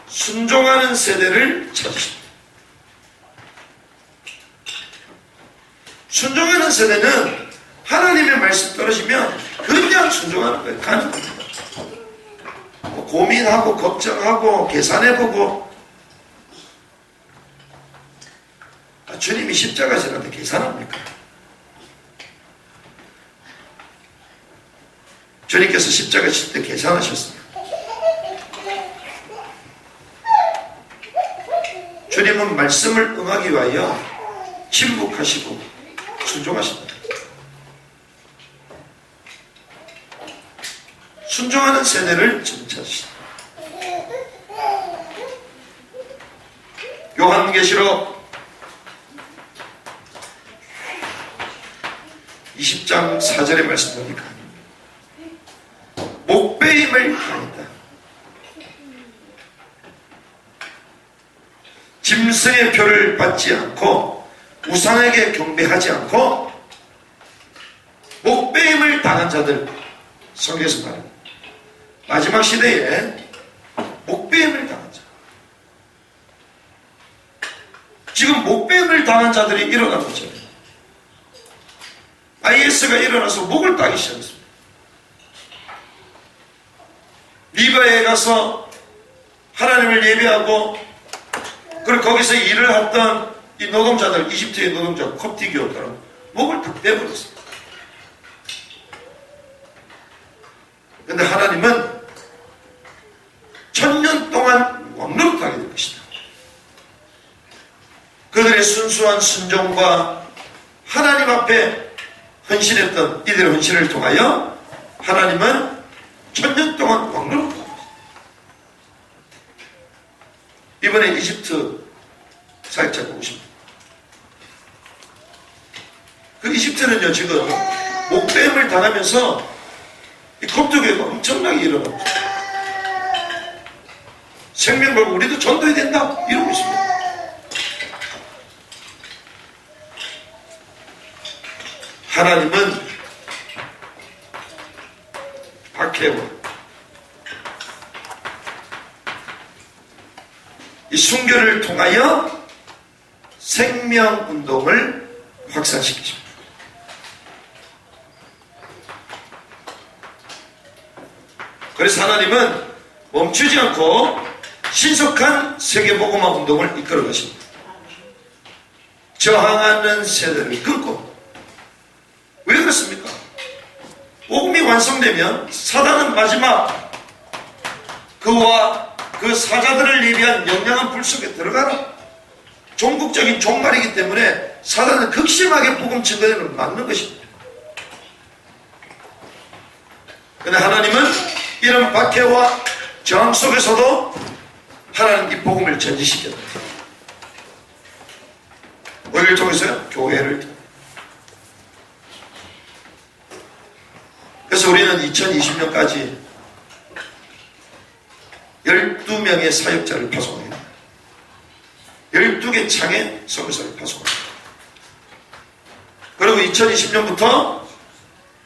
순종하는 세대를 찾으십니다. 순종하는 세대는 하나님의 말씀 떨어지면 그냥 순종하는 거예요. 가는 겁니다. 고민하고 걱정하고 계산해보고, 주님이 십자가 지는데 계산합니까? 주님께서 십자가 칠 때 계산하셨습니다. 주님은 말씀을 응하기 위하여 침묵하시고 순종하십니다. 순종하는 세대를 지금 찾으십니다. 요한계시록 20장 4절의 말씀 보니까 목배임을 당했다. 짐승의 표를 받지 않고 우상에게 경배하지 않고 목배임을 당한 자들, 성경에서 말합니다. 마지막 시대에 목배임을 당한 자. 지금 목배임을 당한 자들이 일어나고 있잖아요. IS가 일어나서 목을 따기 시작했습니다. 리바에 가서 하나님을 예배하고, 그리고 거기서 일을 했던 이 노동자들, 이집트의 노동자, 콥티교들은 목을 딱 떼버렸습니다. 그런데 하나님은 1000년 동안 왕노릇하게 될 것이다. 그들의 순수한 순종과 하나님 앞에 헌신했던 이들의 헌신을 통하여 하나님은 1000년 동안 왕노릇하고 있습니다. 이번에 이집트 사역자 보고 싶습니다. 그 이집트는요, 지금 목배임을 당하면서 이 kop트교회가 엄청나게 일어나고 있습니다. 생명 걸고 우리도 전도해야 된다 이러고 있습니다. 하나님은 박해와 이 순교를 통하여 생명운동을 확산시키십니다. 그래서 하나님은 멈추지 않고 신속한 세계복음화 운동을 이끌어 가십니다. 저항하는 세대를 끊고. 왜 그렇습니까? 복음이 완성되면 사단은 마지막 그와 그 사자들을 예비한 영영한 불 속에 들어가라. 종국적인 종말이기 때문에 사단은 극심하게 복음 증거를 막는 것입니다. 그런데 하나님은 이런 박해와 저항 속에서도 하나님 이 복음을 전지시켰다. 어디를 통해서요? 교회를 통해서. 그래서 우리는 2020년까지 12명의 사역자를 파송해요. 12개 창의 선교사를 파송합니다. 그리고 2020년부터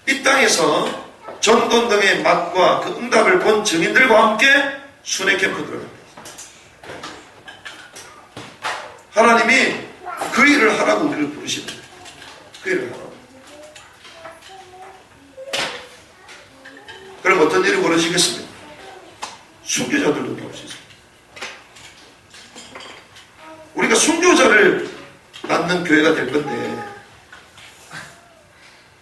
이 땅에서 전도 등의 맛과 그 응답을 본 증인들과 함께 순회 캠프 들어갑니다. 하나님이 그 일을 하라고 우리를 부르십니다. 그 일을 하라고. 그럼 어떤 일이 벌어지겠습니까? 순교자들도 나올 수 있습니다. 우리가 순교자를 낳는 교회가 될 건데,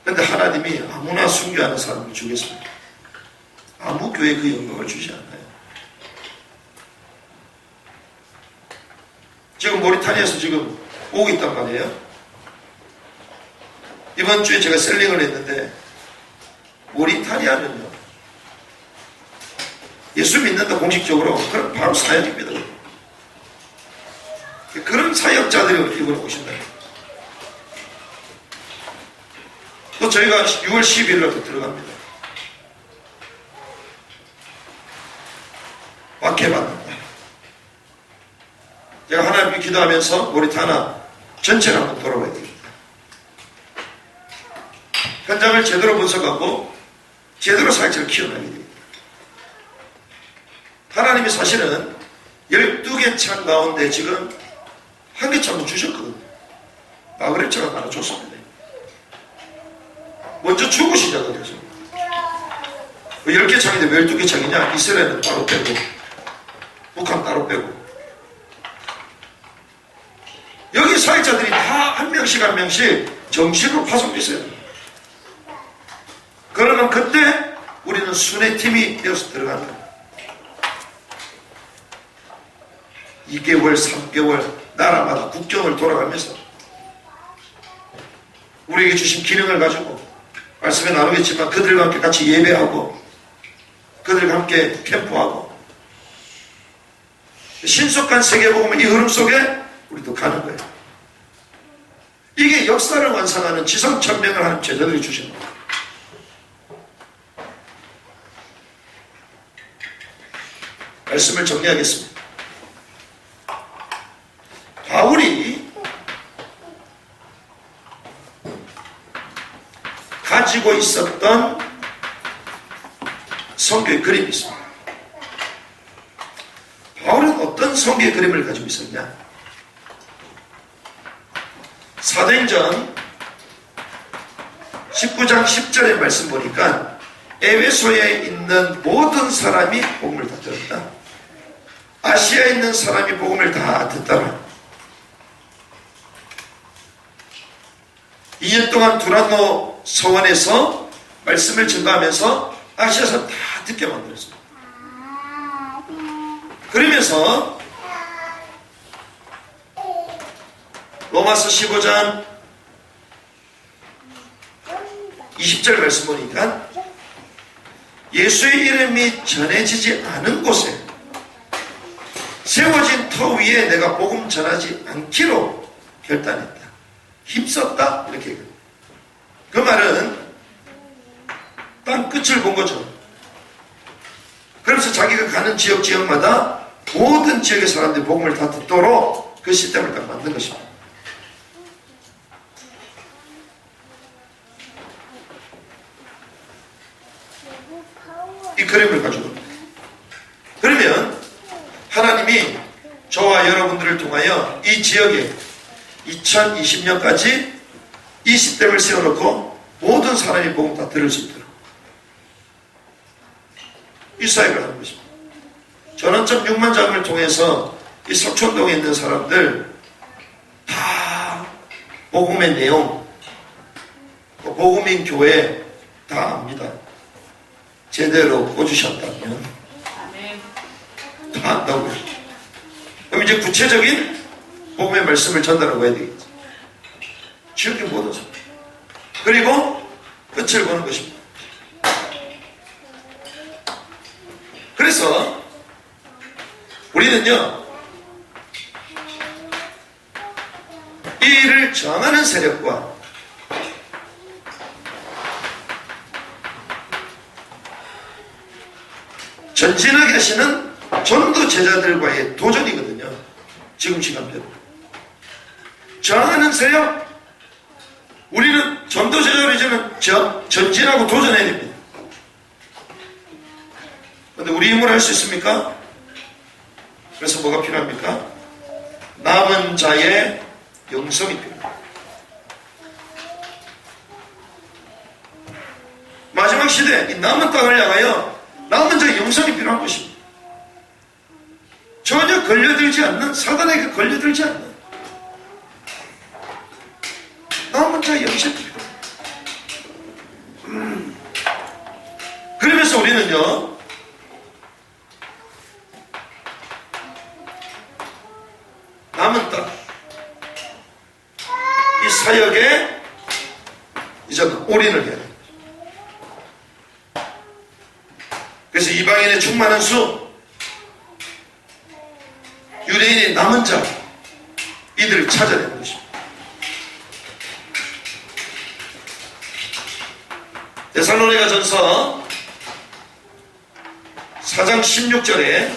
그런데 하나님이 아무나 순교하는 사람을 주겠습니다. 아무 교회에 그 영광을 주지 않아요. 지금 모리타니아에서 지금 오고 있단 말이에요. 이번 주에 제가 셀링을 했는데, 모리타니아는요, 예수 믿는다 공식적으로 그럼 바로 사역입니다. 그런 사역자들이 이번에 오신다. 또 저희가 6월 12일날 들어갑니다. 박해받는다. 제가 하나님께 기도하면서 모리타나 전체를 한번 돌아봐야 됩니다. 현장을 제대로 분석하고 제대로 사역자를 키워나가야 됩니다. 하나님이 사실은 12개 창 가운데 지금 한 개 창을 주셨거든요. 마그레처가 하나 줬습니다. 먼저 주고 시작을 해서 10개 창인데 왜 12개 창이냐? 이스라엘은 따로 빼고 북한 따로 빼고 여기 사역자들이 다 한 명씩 한 명씩 정식으로 파송돼 있어요. 그러면 그때 우리는 순회팀이 되어서 들어간다. 2개월, 3개월 나라마다 국경을 돌아가면서 우리에게 주신 기능을 가지고 말씀에 나누겠지만 그들과 함께 같이 예배하고 그들과 함께 캠프하고 신속한 세계복음의 이 흐름 속에 우리도 가는 거예요. 이게 역사를 완성하는 지성천명을 하는 제자들이 주신 거예요. 말씀을 정리하겠습니다. 바울이 가지고 있었던 성교의 그림이 있습니다. 바울은 어떤 성교의 그림을 가지고 있었냐? 사도행전 19장 10절의 말씀 보니까 에베소에 있는 모든 사람이 복음을 다 들었다. 아시아에 있는 사람이 복음을 다 듣더라. 2년 동안 두란노 서원에서 말씀을 증거하면서 아시아 사람 다 듣게 만들었습니다. 그러면서 로마서 15장 20절 말씀 보니까 예수의 이름이 전해지지 않은 곳에 세워진 터 위에 내가 복음 전하지 않기로 결단했다. 힘썼다? 이렇게 얘기해요. 그 말은 땅 끝을 본 거죠. 그래서 자기가 가는 지역마다 모든 지역의 사람들이 복음을 다 듣도록 그 시스템을 딱 만든 것입니다. 이 그림을 가지고 그러면 하나님이 저와 여러분들을 통하여 이 지역에 2020년까지 이 시스템을 세워놓고 모든 사람이 복음 다 들을 수 있도록 이 사역을 하는 것입니다. 전원점 6만 장을 통해서 이 석촌동에 있는 사람들 다 복음의 내용, 복음인 교회 다 압니다. 제대로 꽂으셨다면 다 안다고요. 그럼 이제 구체적인 복음의 말씀을 전달하고 해야 되겠죠. 지역의 모든 사람. 그리고 끝을 보는 것입니다. 그래서 우리는요, 이 일을 저항하는 세력과 전진하게 하시는 전도 제자들과의 도전이거든요. 지금 시간대로. 저항하는 세력, 우리는 전도제자로 이제는 전진하고 도전해야 됩니다. 그런데 우리 힘으로 할 수 있습니까? 그래서 뭐가 필요합니까? 남은 자의 영성이 필요합니다. 마지막 시대 이 남은 땅을 향하여 남은 자의 영성이 필요한 것입니다. 전혀 걸려들지 않는, 사단에게 걸려들지 않는 남은 자의 영성이 필요합니다. 그러면서 우리는요, 남은 땅, 이 사역에 이제 올인을 해야 됩니다. 그래서 이방인의 충만한 수, 유대인의 남은 자, 이들을 찾아내는 것입니다. 데살로니가 전서 4장 16절에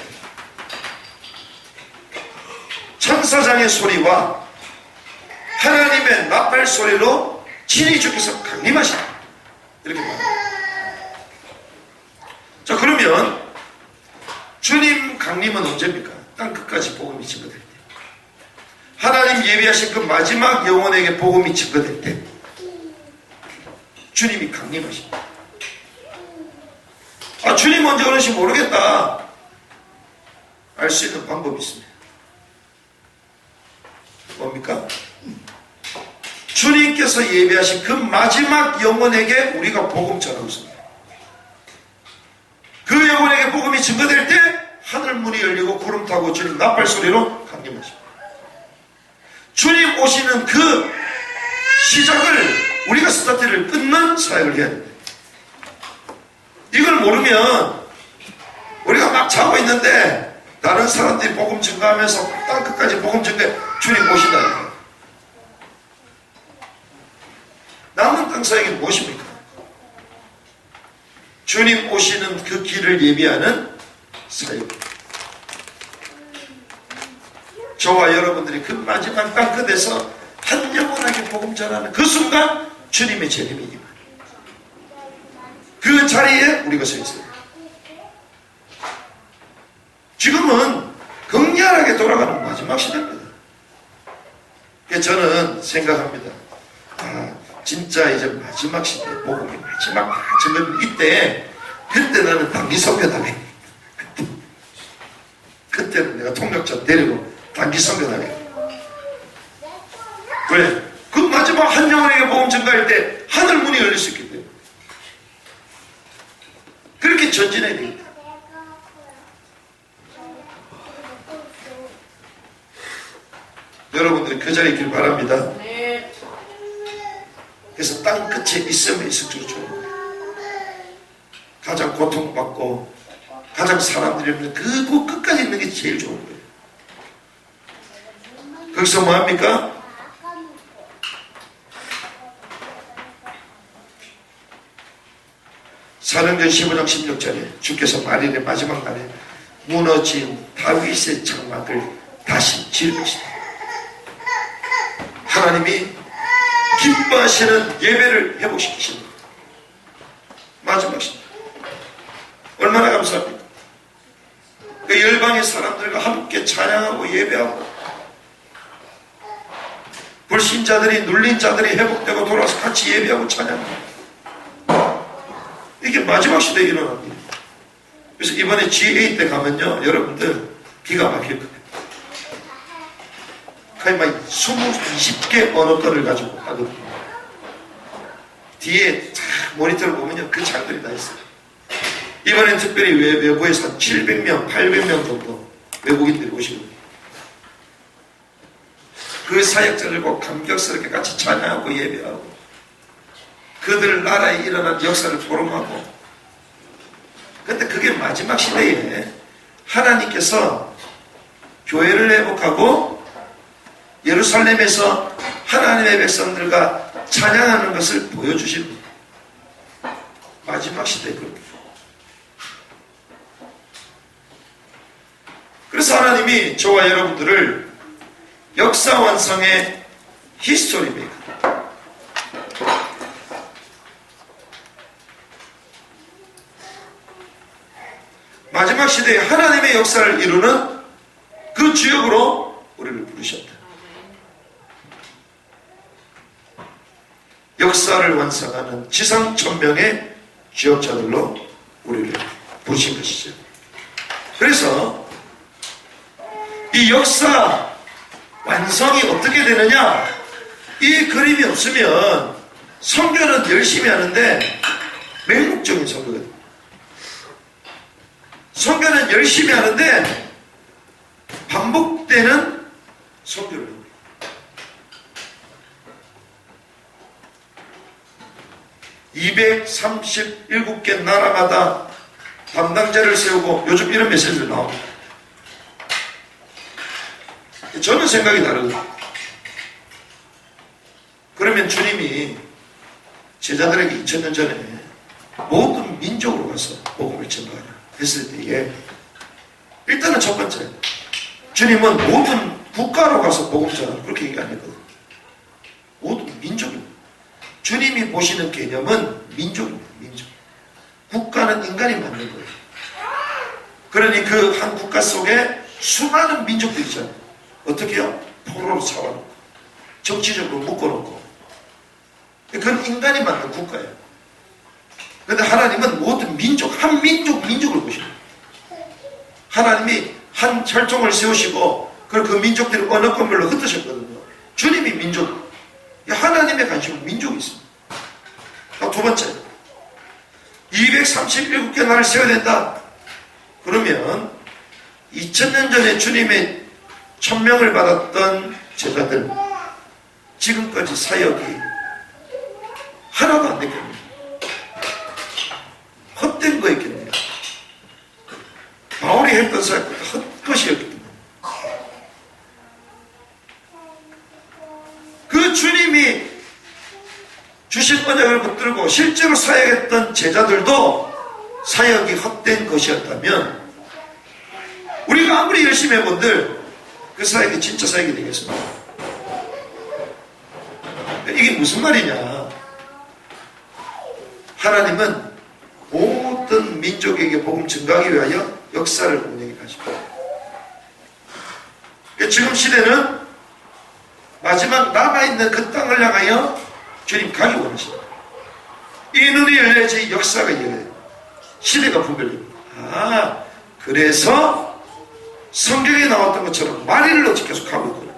천사장의 소리와 하나님의 나팔 소리로 친히 주께서 강림하시다, 이렇게 말합니다. 자, 그러면 주님 강림은 언제입니까? 땅 끝까지 복음이 증거될 때, 하나님 예비하신 그 마지막 영혼에게 복음이 증거될 때 주님이 강림하십니다. 아, 주님 언제 오는지 모르겠다, 알 수 있는 방법이 있습니다. 뭡니까? 주님께서 예비하신 그 마지막 영혼에게 우리가 복음 전하고 있습니다. 그 영혼에게 복음이 증거될 때 하늘 문이 열리고 구름 타고 주님 나팔 소리로 강림하십니다. 주님 오시는 그 시작을, 우리가 스타트를 끊는 사역을 해야 됩니다. 이걸 모르면 우리가 막 자고 있는데 다른 사람들이 복음 증거하면서 땅 끝까지 복음 증거해, 주님 오신다. 남은 땅 사역이 무엇입니까? 주님 오시는 그 길을 예비하는 사역. 저와 여러분들이 그 마지막 땅 끝에서 한 영혼에게 복음 전하는 그 순간 주님의 재림이 임합니다. 그 자리에 우리가 서 있어요. 지금은 극렬하게 돌아가는 마지막 시대입니다. 그래서 저는 생각합니다. 아, 진짜 이제 마지막 시대, 복음이 마지막 지금 이때, 그때 나는 단기 선교당해. 그때는 내가 통역자 데리고 단기 선교당해. 왜? 그 마지막 한 영혼에게 복음 전가할 때 하늘 문이 열릴 수 있기 때문에 그렇게 전진해야 됩니다. 여러분들이 그 자리에 있길 바랍니다. 그래서 땅 끝에 있으면 있을수록 좋은 거예요. 가장 고통받고 가장 사람들이 없는 그 끝까지 있는 게 제일 좋은 거예요. 거기서 뭐합니까? 사도행전 15장 16절에 주께서 말일의 마지막 날에 무너진 다윗의 장막을 다시 지을 것이다. 하나님이 기뻐하시는 예배를 회복시키십니다. 마지막 시대. 얼마나 감사합니까? 그 열방의 사람들과 함께 찬양하고 예배하고 불신자들이, 눌린 자들이 회복되고 돌아와서 같이 예배하고 찬양하고, 이게 마지막 시대에 일어납니다. 그래서 이번에 GA 때 가면요, 여러분들 기가 막힐 거예요. 거의 막 20개 언어권을 가지고 하거든요. 뒤에 모니터를 보면요, 그 장들이 다 있어요. 이번엔 특별히 외부에서 한 700명, 800명 정도 외국인들이 오시거든요. 그 사역자들과 감격스럽게 같이 찬양하고 예배하고 그들 나라에 일어난 역사를 포럼하고. 근데 그게 마지막 시대에 하나님께서 교회를 회복하고 예루살렘에서 하나님의 백성들과 찬양하는 것을 보여주시는 거예요. 마지막 시대에 그렇게. 그래서 하나님이 저와 여러분들을 역사 완성의 히스토리 메이커, 마지막 시대에 하나님의 역사를 이루는 그 주역으로 우리를 부르셨다. 역사를 완성하는 지상천명의 주역자들로 우리를 부르신 것이죠. 그래서 이 역사 완성이 어떻게 되느냐, 이 그림이 없으면 선교는 열심히 하는데 맹목적인 선교거든요. 선교는 열심히 하는데 반복되는 선교를 합니다. 237개 나라마다 담당자를 세우고 요즘 이런 메시지를 나옵니다. 저는 생각이 다르거든요. 그러면 주님이 제자들에게 2000년 전에 모든 민족으로 가서 복음을 전가하라 했을 때에, 일단은 첫 번째, 주님은 모든 국가로 가서 복음 전하라 그렇게 얘기 안 했거든요. 모든 민족입니다. 주님이 보시는 개념은 민족입니다. 민족. 국가는 인간이 만든 거예요. 그러니 그 한 국가 속에 수많은 민족들이 있잖아요. 어떻게 해요? 포로로 잡아놓고 정치적으로 묶어놓고, 그건 인간이 만든 국가예요. 그런데 하나님은 모든 민족, 한 민족을 보시는 거예요. 하나님이 한 혈통을 세우시고 그리고 그 민족들이 어느 건별로 흩으셨거든요. 주님이 민족, 하나님의 관심은 민족이 있습니다. 두 번째, 237개 나라를 세워야 된다. 그러면 2000년 전에 주님의 천명을 받았던 제자들, 지금까지 사역이 하나도 안 됐겠네요. 헛된 거였겠네요. 바울이 했던 사역보다 헛것이었기 때문에. 그 주님이 주신 언약을 붙들고 실제로 사역했던 제자들도 사역이 헛된 것이었다면, 우리가 아무리 열심히 해본들 그 사역이 진짜 사역이 되겠습니다. 이게 무슨 말이냐, 하나님은 모든 민족에게 복음 증가하기 위하여 역사를 운영해 가십니다. 지금 시대는 마지막 남아있는 그 땅을 향하여 주님 가기 원하십니다. 이 눈이 열려야지 역사가 열려요. 시대가 분별됩니다. 그래서 성경에 나왔던 것처럼 마리를 어찌 계속 하고 있구나.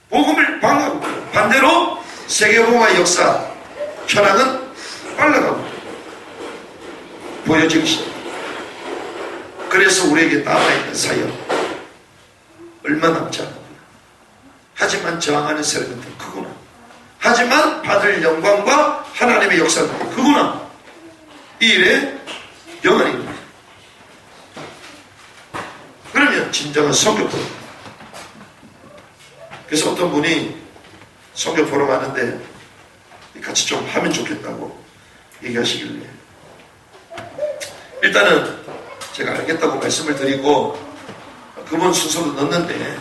복음을 방하고 있구나. 반대로 세계복음의 역사 현황은 빨라가고 있구나. 보여지기 시작. 그래서 우리에게 남아있는 사역 얼마 남지 않았구나. 하지만 저항하는 세력은 더 크구나. 하지만 받을 영광과 하나님의 역사는 더 크구나. 이 일에 영원히 있는 거예요. 그러면 진정한 선교 포럼. 그래서 어떤 분이 선교 포럼 하는데 같이 좀 하면 좋겠다고 얘기하시길래, 일단은 제가 알겠다고 말씀을 드리고 그분 순서로 넣었는데,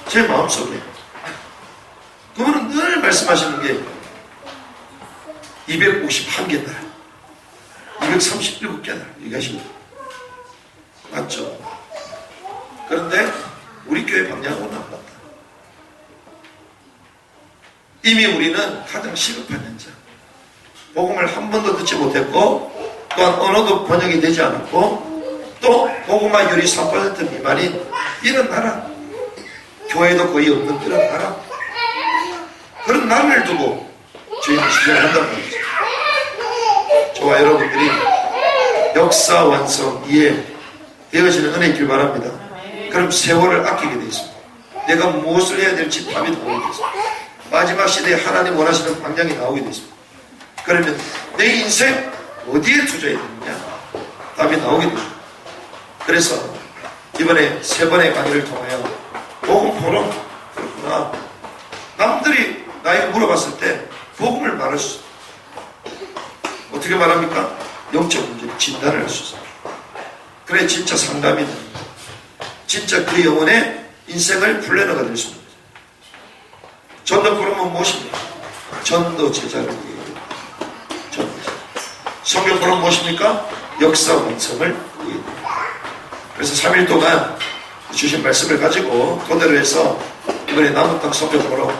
제 마음속에 그분은 늘 말씀하시는 게 251개 나라, 237개 나라 얘기하시거든요. 맞죠? 그런데 우리 교회 방향하고는 안 맞다. 이미 우리는 가장 시급한 현장, 복음을 한 번도 듣지 못했고, 또한 언어도 번역이 되지 않았고, 또 복음화율이 3% 미만인 이런 나라, 교회도 거의 없는 이런 나라, 그런 나라를 두고 저희는 시작을 한단 말이죠. 저와 여러분들이 역사 완성 이해 되어지는 은혜 있길 바랍니다. 그럼 세월을 아끼게 되어 있습니다. 내가 무엇을 해야 될지 답이 나오게 되어 있습니다. 마지막 시대에 하나님 원하시는 방향이 나오게 되어 있습니다. 그러면 내 인생 어디에 투자해야 되느냐, 답이 나오게 됩니다. 그래서 이번에 3번의 강의를 통하여 복음 포럼, 그렇구나, 남들이 나에게 물어봤을 때 복음을 말할 수 있어요. 어떻게 말합니까? 영적 문제 진단을 할 수 있어요. 그래 진짜 상담이 됩니다. 진짜 그 영혼의 인생을 플래너가 될 수 있는 거죠. 전도 포럼은 무엇입니까? 전도 제자를 위해. 전도 제자. 선교 포럼 무엇입니까? 역사 완성을 그래서 3일 동안 주신 말씀을 가지고 토대로 해서 이번에 남은 땅 선교사로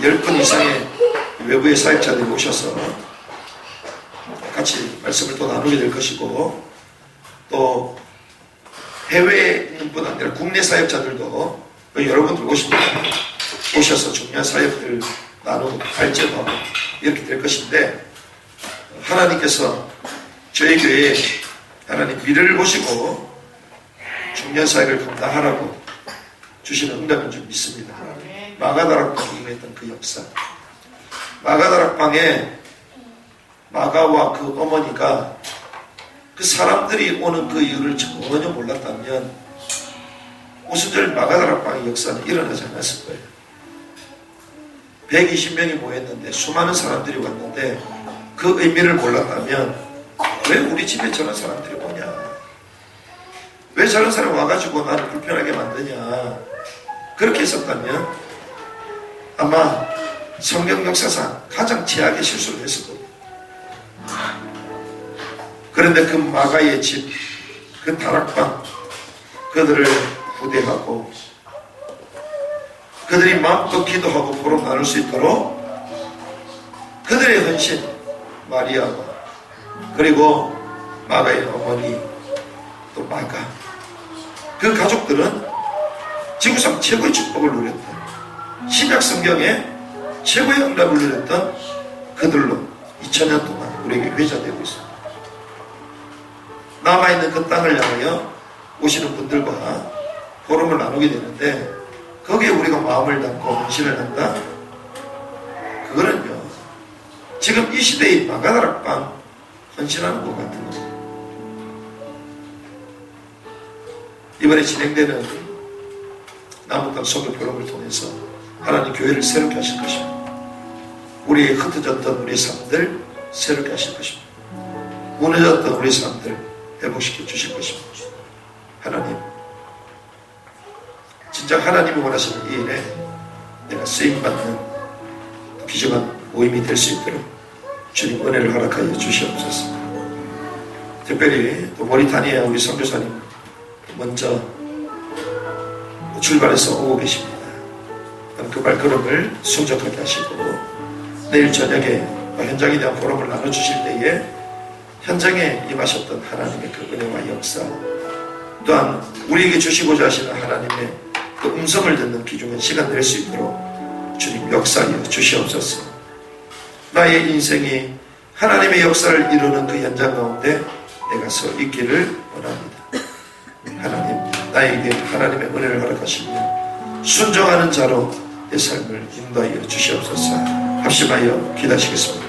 10분 이상의 외부의 사역자들이 오셔서 같이 말씀을 또 나누게 될 것이고, 또 해외인뿐 아니라 국내 사역자들도 여러분들 오셔서 중요한 사역들 나누고 발전하고 이렇게 될 것인데, 하나님께서 저희 교회에 하나님 미래를 보시고 중요한 사역을 감당하라고 주시는 응답인 줄 믿습니다. 마가다락방에 임했던 그 역사, 마가다락방에 마가와 그 어머니가 그 사람들이 오는 그 이유를 전혀 몰랐다면 오순절 마가다락방의 역사는 일어나지 않았을 거예요. 120명이 모였는데 수많은 사람들이 왔는데 그 의미를 몰랐다면 왜 우리 집에 저런 사람들이 오냐, 왜 저런 사람 와가지고 나를 불편하게 만드냐, 그렇게 했었다면 아마 성경 역사상 가장 최악의 실수를 했을 겁니다. 그런데 그 마가의 집, 그 다락방, 그들을 후대하고 그들이 마음껏 기도하고 포럼 나눌 수 있도록 그들의 헌신, 마리아와 그리고 마가의 어머니 또 마가, 그 가족들은 지구상 최고의 축복을 누렸던, 신약 성경에 최고의 응답을 누렸던 그들로 2000년 동안 우리에게 회자되고 있습니다. 남아있는 그 땅을 향하여 오시는 분들과 포럼을 나누게 되는데, 거기에 우리가 마음을 담고 헌신을 한다? 그거는요, 지금 이 시대의 마가다락방 헌신하는 것 같은 겁니다. 이번에 진행되는 남은 땅 선교 포럼을 통해서 하나님 교회를 새롭게 하실 것입니다. 우리의 흩어졌던 우리 삶들 새롭게 하실 것입니다. 무너졌던 우리 삶들 회복시켜 주실 것입니다. 하나님, 진짜 하나님이 원하시는 이 일에 내가 쓰임받는 귀중한 모임이 될 수 있도록 주님 은혜를 허락하여 주시옵소서. 특별히 또 모리타니아 우리 선교사님 먼저 출발해서 오고 계십니다. 그 발걸음을 순적하게 하시고 내일 저녁에 현장에 대한 포럼을 나눠주실 때에 현장에 임하셨던 하나님의 그 은혜와 역사, 또한 우리에게 주시고자 하시는 하나님의 그 음성을 듣는 귀중한 시간 될 수 있도록 주님 역사하여 주시옵소서. 나의 인생이 하나님의 역사를 이루는 그 현장 가운데 내가 서 있기를 원합니다. 하나님, 나에게 하나님의 은혜를 허락하시며 순종하는 자로 내 삶을 인도하여 주시옵소서. 합심하여 기도하시겠습니다.